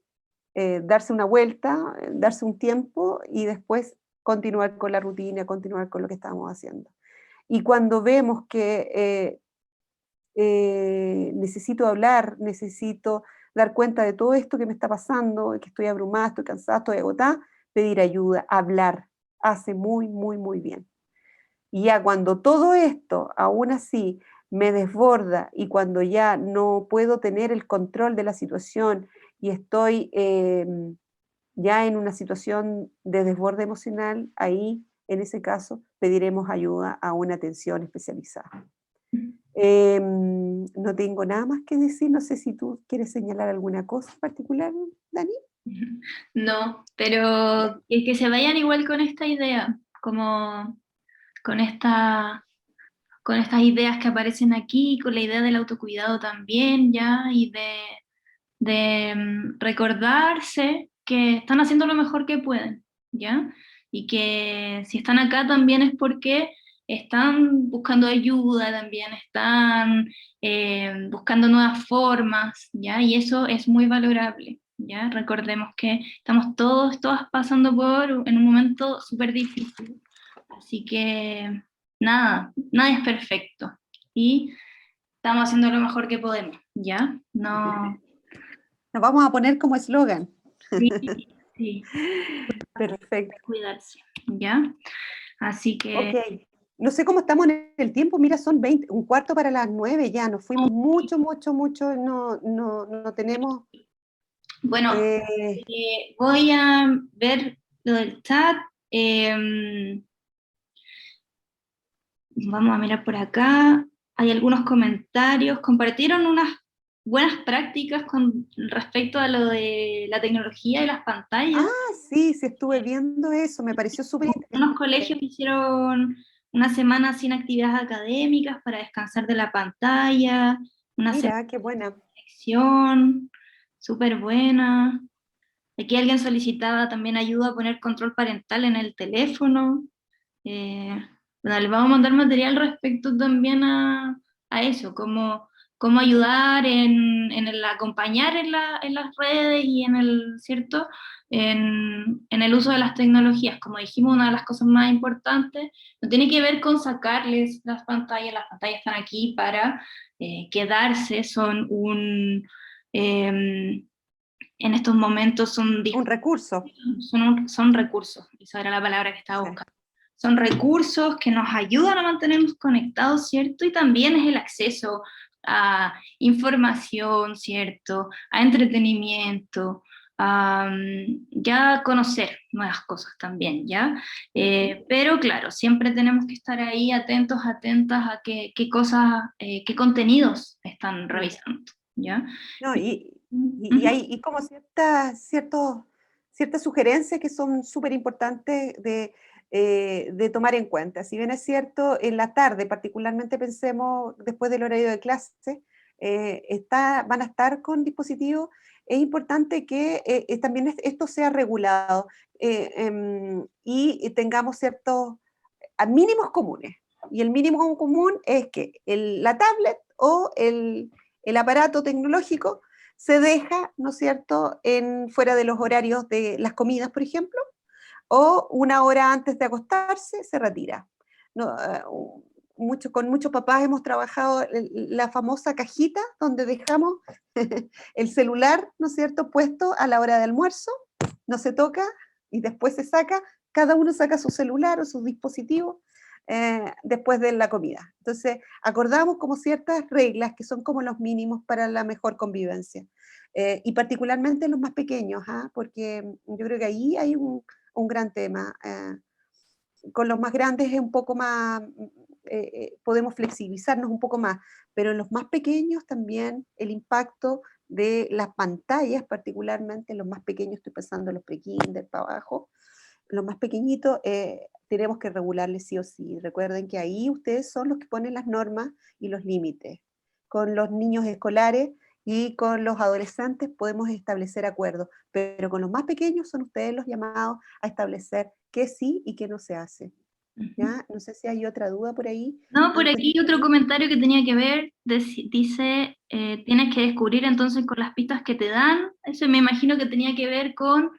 darse una vuelta, darse un tiempo y después continuar con la rutina, continuar con lo que estamos haciendo. Y cuando vemos que necesito hablar, necesito dar cuenta de todo esto que me está pasando, que estoy abrumada, estoy cansada, estoy agotada, pedir ayuda, hablar, hace muy, muy, muy bien. Y ya cuando todo esto, aún así, me desborda y cuando ya no puedo tener el control de la situación y estoy ya en una situación de desborde emocional, ahí, en ese caso, pediremos ayuda a una atención especializada. No tengo nada más que decir, no sé si tú quieres señalar alguna cosa en particular, Dani. No, pero que se vayan igual con esta idea, como con con estas ideas que aparecen aquí, con la idea del autocuidado también, ya, y de recordarse que están haciendo lo mejor que pueden, ya, y que si están acá también es porque están buscando ayuda, también están buscando nuevas formas, ya, y eso es muy valorable. ¿Ya? Recordemos que estamos todas pasando en un momento súper difícil. Así que nada es perfecto. Y estamos haciendo lo mejor que podemos, ¿ya? No. Nos vamos a poner como eslogan. Sí, sí. Perfecto. Cuidarse. ¿ya? Así que, Ok. No sé cómo estamos en el tiempo, mira, son 20, un cuarto para las 9 ya, nos fuimos mucho, no tenemos... bueno, eh, voy a ver lo del chat. em, Vamos a mirar por acá. Hay algunos comentarios. Compartieron unas buenas prácticas con respecto a lo de la tecnología y las pantallas. sí, sí estuve viendo eso, me pareció súper Unos interesante. colegios hicieron una semana sin actividades académicas para descansar de la pantalla, una semana Mira, qué buena. de lección, súper buena. Aquí alguien solicitaba también ayuda a poner control parental en el teléfono. Eh, bueno, les vamos a mandar material respecto también a eso, cómo ayudar en el acompañar en las redes y en el, ¿cierto? En el uso de las tecnologías. Como dijimos, una de las cosas más importantes no tiene que ver con sacarles las pantallas están aquí para quedarse, son em, en estos momentos Un recurso. son recursos, esa era la palabra que estaba Sí. buscando. Son recursos que nos ayudan a mantenernos conectados, ¿cierto? Y también es el acceso a información, ¿cierto? A entretenimiento, ya conocer nuevas cosas también, ¿ya? Pero claro, siempre tenemos que estar ahí atentos, atentas a qué cosas, qué contenidos están Mm. revisando, ¿ya? No, y Ujú. hay como ciertas sugerencias que son súper importantes de tomar en cuenta. Si bien es cierto, en la tarde, particularmente pensemos después del horario de clase, van a estar con dispositivos, es importante que también esto sea regulado y tengamos ciertos mínimos comunes. Y el mínimo común es que la tablet o el aparato tecnológico se deja, ¿no es cierto?, fuera de los horarios de las comidas, por ejemplo, o una hora antes de acostarse se retira. No, con muchos papás hemos trabajado la famosa cajita donde dejamos el celular, ¿no es cierto?, puesto a la hora de almuerzo, no se toca y después se saca, cada uno saca su celular o su dispositivo después de la comida. Entonces, acordamos como ciertas reglas que son como los mínimos para la mejor convivencia. Y particularmente los más pequeños, porque yo creo que ahí hay un gran tema. Con los más grandes es un poco más, podemos flexibilizarnos un poco más, pero en los más pequeños también el impacto de las pantallas, particularmente en los más pequeños, estoy pensando en los pre-kinder para abajo, los más pequeñitos, tenemos que regularles sí o sí. Recuerden que ahí ustedes son los que ponen las normas y los límites. Con los niños escolares y con los adolescentes podemos establecer acuerdos, pero con los más pequeños son ustedes los llamados a establecer qué sí y qué no se hace. Ujú. ¿Ya? No sé si hay otra duda por ahí No, por antes aquí de... otro comentario que tenía que ver, dice, tienes que descubrir entonces con las pistas que te dan, eso me imagino que tenía que ver con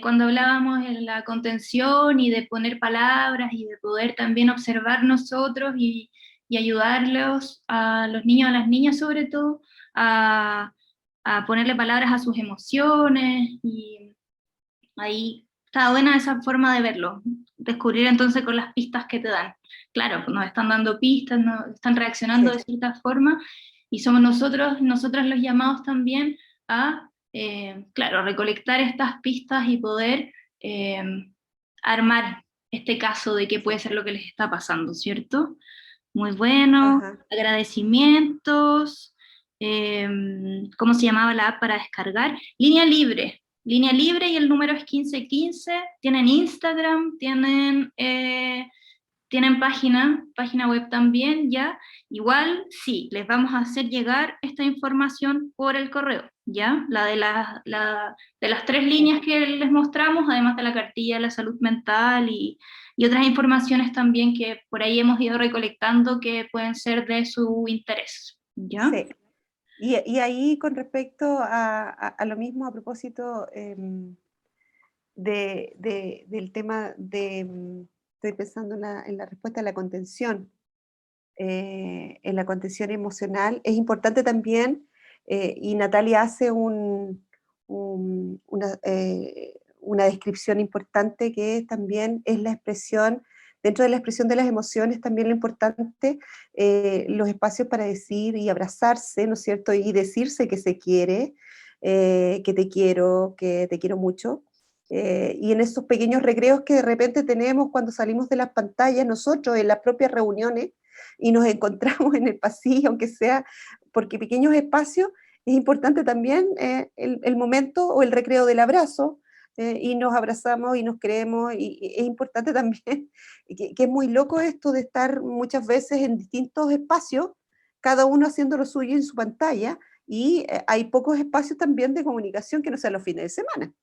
cuando hablábamos en la contención y de poner palabras y de poder también observar nosotros y ayudarlos a los niños, a las niñas sobre todo, a, a ponerle palabras a sus emociones y ahí está buena esa forma de verlo, descubrir entonces con las pistas que te dan. Claro, nos están dando pistas, están reaccionando Sí. de cierta forma, y somos nosotras los llamados también a, claro, recolectar estas pistas y poder eh, armar este caso de qué puede ser lo que les está pasando, ¿cierto? Muy bueno, Ajá. agradecimientos, eh, ¿cómo se llamaba la app para descargar? Línea libre y el número es 1515, tienen Instagram, tienen página web también ya, igual sí, les vamos a hacer llegar esta información por el correo, ya, de las tres Sí. líneas que les mostramos, además de la cartilla de la salud mental y otras informaciones también que por ahí hemos ido recolectando que pueden ser de su interés, ¿ya? Sí. Y ahí con respecto a lo mismo, a propósito, del tema estoy pensando en la respuesta a la contención, en la contención emocional, es importante también, y Natalia hace una descripción importante que también es la expresión, dentro de la expresión de las emociones también lo importante, los espacios para decir y abrazarse, ¿no es cierto? Y decirse que se quiere, que te quiero mucho. Y en esos pequeños recreos que de repente tenemos cuando salimos de las pantallas, nosotros en las propias reuniones, y nos encontramos en el pasillo, aunque sea, porque pequeños espacios, es importante también el momento o el recreo del abrazo, y nos abrazamos y nos queremos, y es importante también, que es muy loco esto de estar muchas veces en distintos espacios, cada uno haciendo lo suyo en su pantalla, y hay pocos espacios también de comunicación que no sean los fines de semana.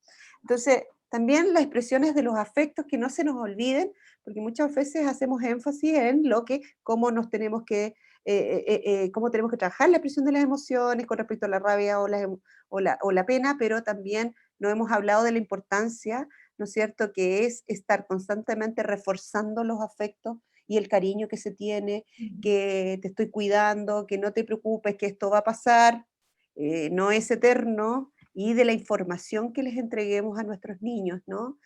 Entonces, también las expresiones de los afectos que no se nos olviden, porque muchas veces hacemos énfasis en cómo nos tenemos que, cómo tenemos que trabajar la expresión de las emociones con respecto a la rabia o la pena, pero también no hemos hablado de la importancia, ¿no es cierto?, que es estar constantemente reforzando los afectos y el cariño que se tiene, que te estoy cuidando, que no te preocupes, que esto va a pasar, no es eterno, y de la información que les entreguemos a nuestros niños, ¿no?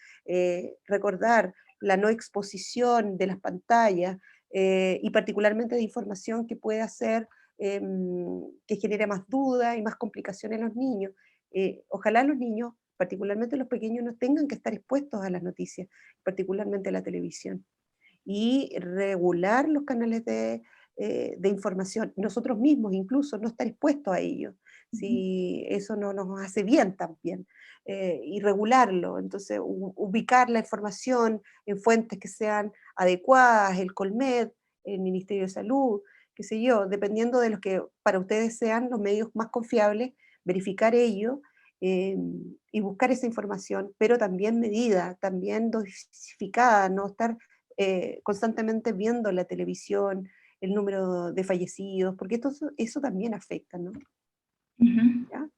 Recordar la no exposición de las pantallas, y particularmente de información que puede hacer que genere más dudas y más complicaciones en los niños. Ojalá los niños, particularmente los pequeños, no tengan que estar expuestos a las noticias, particularmente a la televisión, y regular los canales de información, nosotros mismos incluso no estar expuestos a ello, si eso no nos hace bien también, y regularlo, entonces ubicar la información en fuentes que sean adecuadas, el Colmed, el Ministerio de Salud, qué sé yo, dependiendo de los que para ustedes sean los medios más confiables, verificar ello, eh, y buscar esa información, pero también medida, también dosificada, no estar constantemente viendo la televisión, el número de fallecidos, porque eso también afecta, ¿no? Ujú. ¿Ya?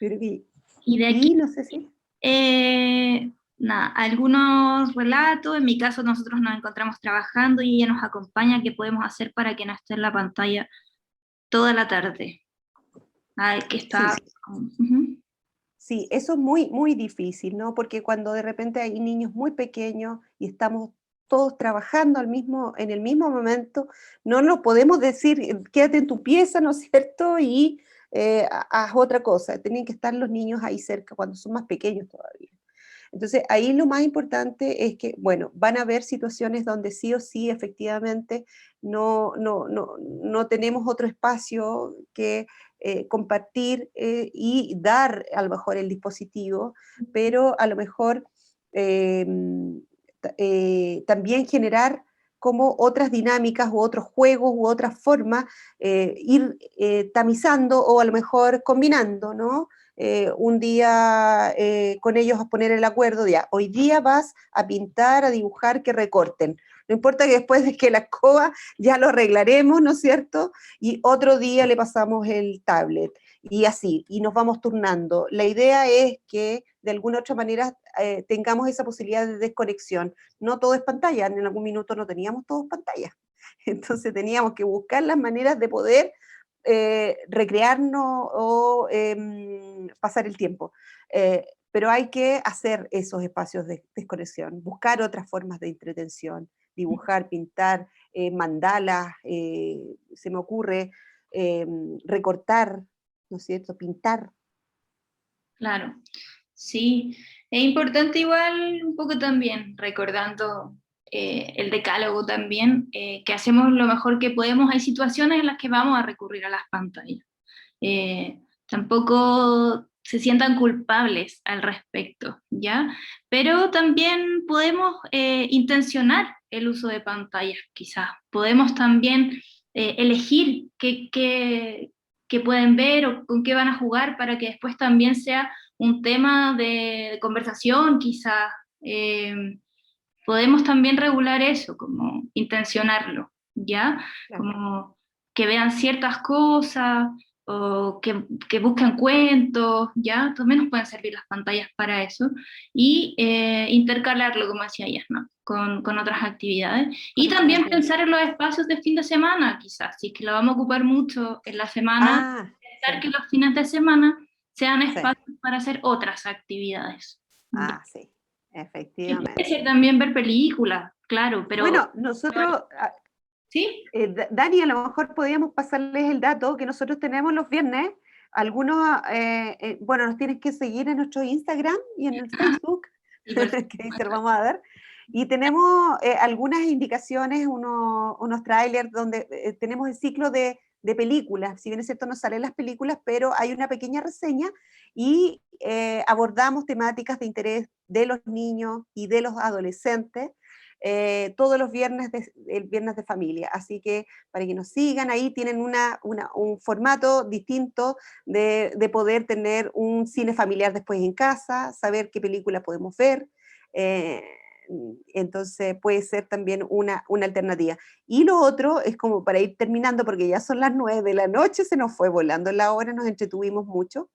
Yo creo que, Y de aquí, y no sé si, nada, algunos relatos, en mi caso nosotros nos encontramos trabajando y ella nos acompaña, ¿qué podemos hacer para que no esté en la pantalla toda la tarde? Ay, que está... sí, Ujú. sí, eso es muy, muy difícil, ¿no? Porque cuando de repente hay niños muy pequeños y estamos todos trabajando en el mismo momento, no nos podemos decir, quédate en tu pieza, ¿no es cierto? Y haz otra cosa. Tienen que estar los niños ahí cerca cuando son más pequeños todavía. Entonces, ahí lo más importante es que, bueno, van a haber situaciones donde sí o sí, efectivamente, no tenemos otro espacio que compartir y dar a lo mejor el dispositivo, pero a lo mejor eh, también generar como otras dinámicas u otros juegos u otras formas, ir tamizando o a lo mejor combinando, ¿no? Un día con ellos a poner el acuerdo, ya, hoy día vas a pintar, a dibujar, que recorten. No importa que después de que la escoba ya lo arreglaremos, ¿no es cierto? Y otro día le pasamos el tablet. Y así, y nos vamos turnando. La idea es que de alguna u otra manera tengamos esa posibilidad de desconexión. No todo es pantalla, en algún minuto no teníamos todos pantallas. Entonces teníamos que buscar las maneras de poder recrearnos o pasar el tiempo. Pero hay que hacer esos espacios de desconexión, buscar otras formas de entretención, dibujar, pintar, mandalas, se me ocurre recortar, ¿no es cierto? Pintar. Claro, sí. Es importante igual un poco también, recordando el decálogo también, que hacemos lo mejor que podemos. Hay situaciones en las que vamos a recurrir a las pantallas. Tampoco se sientan culpables al respecto, ¿ya? Pero también podemos intencionar el uso de pantallas, quizás. Podemos también elegir qué pueden ver o con qué van a jugar para que después también sea un tema de conversación, quizás. Podemos también regular eso, como intencionarlo, ¿ya? Claro. Como que vean ciertas cosas o que busquen cuentos, ¿ya? También nos pueden servir las pantallas para eso y intercalarlo, como decía ayer, ¿no? Con otras actividades. Y Con otras también actividades. pensar en los espacios de fin de semana, quizás, si es que lo vamos a ocupar mucho en la semana, Ah, pensar sí, que los fines de semana sean sí, espacios para hacer otras actividades. ¿Ya? sí. Y puede efectivamente. ser también ver películas, claro, pero... Bueno, nosotros, ¿Sí? Dani, a lo mejor podríamos pasarles el dato que nosotros tenemos los viernes. Algunos, bueno, nos tienes que seguir en nuestro Instagram y en el Facebook, Sí, que ahí se lo vamos a dar. Y tenemos algunas indicaciones, unos trailers donde tenemos el ciclo de películas. Si bien es cierto, no salen las películas, pero hay una pequeña reseña y abordamos temáticas de interés de los niños y de los adolescentes todos los viernes el viernes de familia. Así que para que nos sigan, ahí tienen un formato distinto de poder tener un cine familiar después en casa, saber qué película podemos ver. Eh, entonces puede ser también una alternativa. Y lo otro es como para ir terminando, porque ya son las 9 de la noche, se nos fue volando la hora, nos entretuvimos mucho,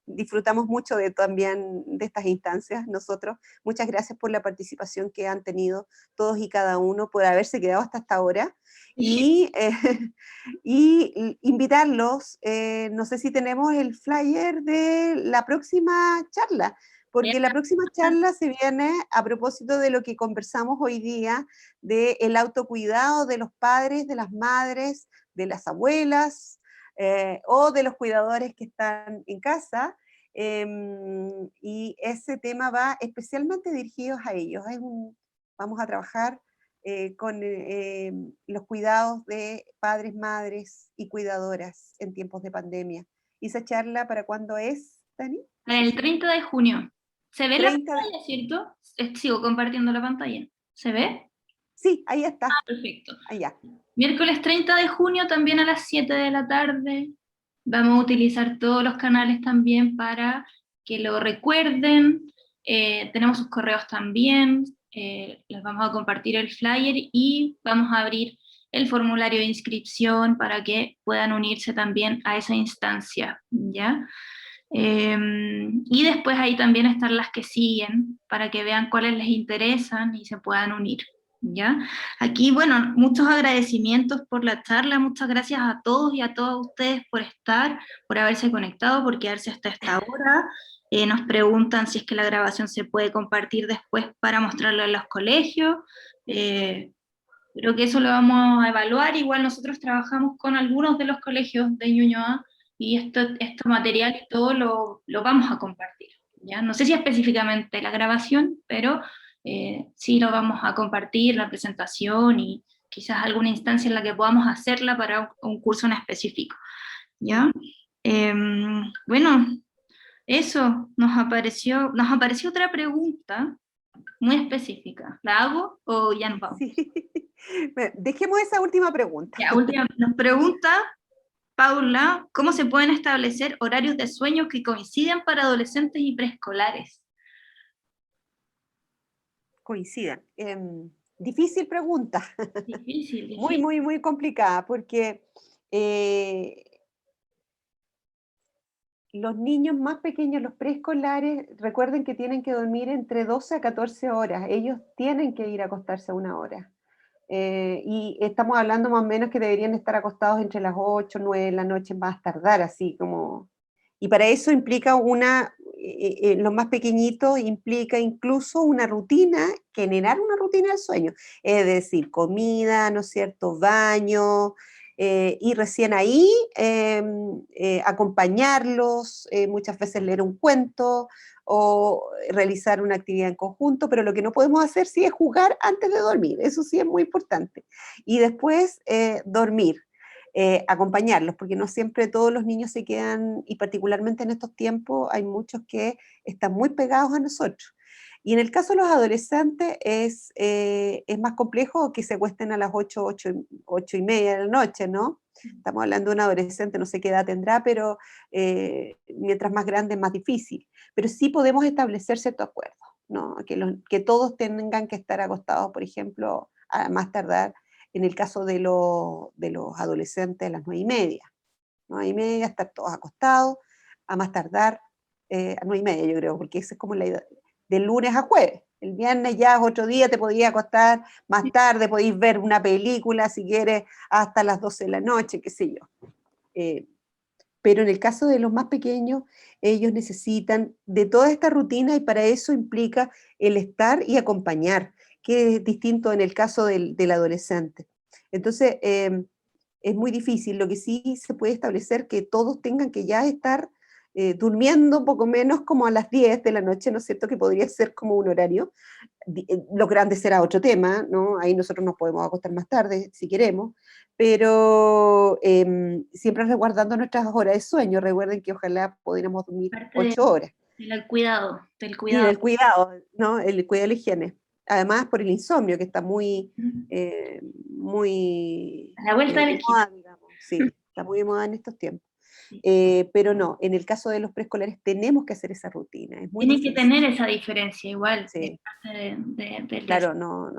disfrutamos mucho también de estas instancias nosotros. Muchas gracias por la participación que han tenido todos y cada uno, por haberse quedado hasta esta hora. Y, y invitarlos, no sé si tenemos el flyer de la próxima charla, porque la próxima charla se viene a propósito de lo que conversamos hoy día, del autocuidado de los padres, de las madres, de las abuelas, o de los cuidadores que están en casa, y ese tema va especialmente dirigido a ellos. Vamos a trabajar con los cuidados de padres, madres y cuidadoras en tiempos de pandemia. ¿Y esa charla para cuándo es, Dani? Para el 30 de junio. ¿Se ve la 30 de... pantalla, cierto? Sigo compartiendo la pantalla. ¿Se ve? Sí, ahí está, Perfecto. allá. Miércoles 30 de junio también a las 7 de la tarde. Vamos a utilizar todos los canales también para que lo recuerden. Tenemos sus correos también. Les vamos a compartir el flyer y vamos a abrir el formulario de inscripción para que puedan unirse también a esa instancia, ¿ya? Y después ahí también están las que siguen para que vean cuáles les interesan y se puedan unir, ¿ya? Aquí, bueno, muchos agradecimientos por la charla, muchas gracias a todos y a todas ustedes por estar, por haberse conectado, por quedarse hasta esta hora. Nos preguntan si es que la grabación se puede compartir después para mostrarlo en los colegios. Creo que eso lo vamos a evaluar. Igual nosotros trabajamos con algunos de los colegios de Ñuñoa y este material y todo lo vamos a compartir, ¿ya? No sé si específicamente la grabación, pero sí lo vamos a compartir, la presentación y quizás alguna instancia en la que podamos hacerla para un curso en específico, ¿ya? Bueno, eso, nos apareció otra pregunta muy específica. ¿La hago o ya nos vamos? Sí. Dejemos esa última pregunta. Ya, última, nos pregunta Paula, ¿cómo se pueden establecer horarios de sueño que coincidan para adolescentes y preescolares? Coincidan. Difícil pregunta. Difícil, Muy, difícil. muy, muy complicada, porque los niños más pequeños, los preescolares, recuerden que tienen que dormir entre 12 a 14 horas. Ellos tienen que ir a acostarse a una hora. Y estamos hablando más o menos que deberían estar acostados entre las 8, 9 de la noche, más tardar, así como... Y para eso implica los más pequeñitos implica incluso una rutina, generar una rutina del sueño, es decir, comida, ¿no es cierto?, baño, y recién ahí acompañarlos, muchas veces leer un cuento o realizar una actividad en conjunto, pero lo que no podemos hacer sí es jugar antes de dormir, eso sí es muy importante. Y después dormir. Acompañarlos, porque no siempre todos los niños se quedan, y particularmente en estos tiempos hay muchos que están muy pegados a nosotros. Y en el caso de los adolescentes es más complejo que se acuesten a las 8 y media de la noche, ¿no? Estamos hablando de un adolescente, no sé qué edad tendrá, pero mientras más grande es más difícil. Pero sí podemos establecer ciertos acuerdos, ¿no? Que todos tengan que estar acostados, por ejemplo, a más tardar en el caso de los adolescentes a las 9 y media. 9 y media, estar todos acostados, a más tardar a 9 y media, yo creo, porque esa es como la idea, de lunes a jueves. El viernes ya es otro día, te podías acostar más tarde, podéis ver una película si quieres hasta las 12 de la noche, qué sé yo. pero en el caso de los más pequeños, ellos necesitan de toda esta rutina y para eso implica el estar y acompañar, que es distinto en el caso del adolescente. Entonces, es muy difícil. Lo que sí se puede establecer que todos tengan que ya estar durmiendo poco menos como a las 10 de la noche, ¿no es cierto? Que podría ser como un horario. Los grandes será otro tema, ¿no? Ahí nosotros nos podemos acostar más tarde si queremos, pero siempre resguardando nuestras horas de sueño. Recuerden que ojalá pudiéramos dormir Parte 8 horas. del cuidado, del Y cuidado. del cuidado, ¿no? El cuidado de la higiene. Además, por el insomnio, que está muy, muy A la vuelta de la de esquina. moda, digamos. Sí, está muy de moda en estos tiempos. Sí. Pero no, en el caso de los preescolares tenemos que hacer esa rutina. Es muy Tienen que difícil. tener esa diferencia igual, Sí. de parte del Claro, no,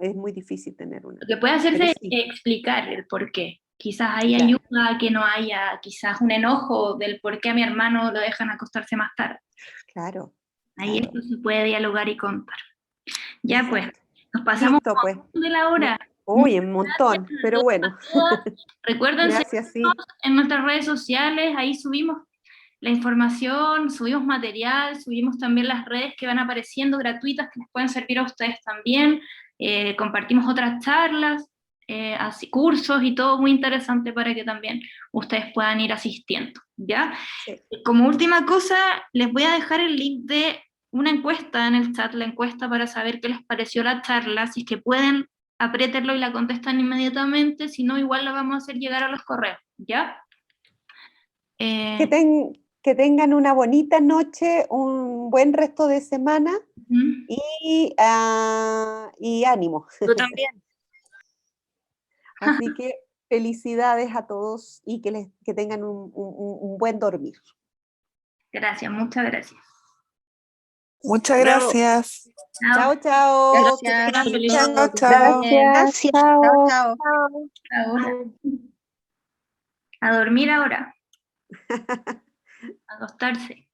es muy difícil tener una. Lo que puede hacerse Pero es sí, explicar el por qué. Quizás hay claro, ayuda, que no haya, quizás un enojo del por qué a mi hermano lo dejan acostarse más tarde. claro, Ahí claro. esto se puede dialogar y contar. Ya pues, Exacto. nos pasamos Listo, pues. un montón de la hora. Uy, un montón, pero bueno. Recuerden Gracias, sí. en nuestras redes sociales, ahí subimos la información, subimos material, subimos también las redes que van apareciendo gratuitas que les pueden servir a ustedes también, compartimos otras charlas, así, cursos y todo muy interesante para que también ustedes puedan ir asistiendo, ¿ya? Sí. Como última cosa, les voy a dejar el link de una encuesta en el chat, la encuesta para saber qué les pareció la charla, si es que pueden, apriétenlo y la contestan inmediatamente, si no, igual la vamos a hacer llegar a los correos, ¿ya? Que tengan una bonita noche, un buen resto de semana y ánimo. Tú también. Así que felicidades a todos y que tengan un buen dormir. Gracias, muchas gracias. Muchas Bravo. gracias. Chao, chao. Gracias. Chao, Feliz chao. noche. Chao. Gracias. Chao, chao. Ahora. A dormir ahora. A acostarse.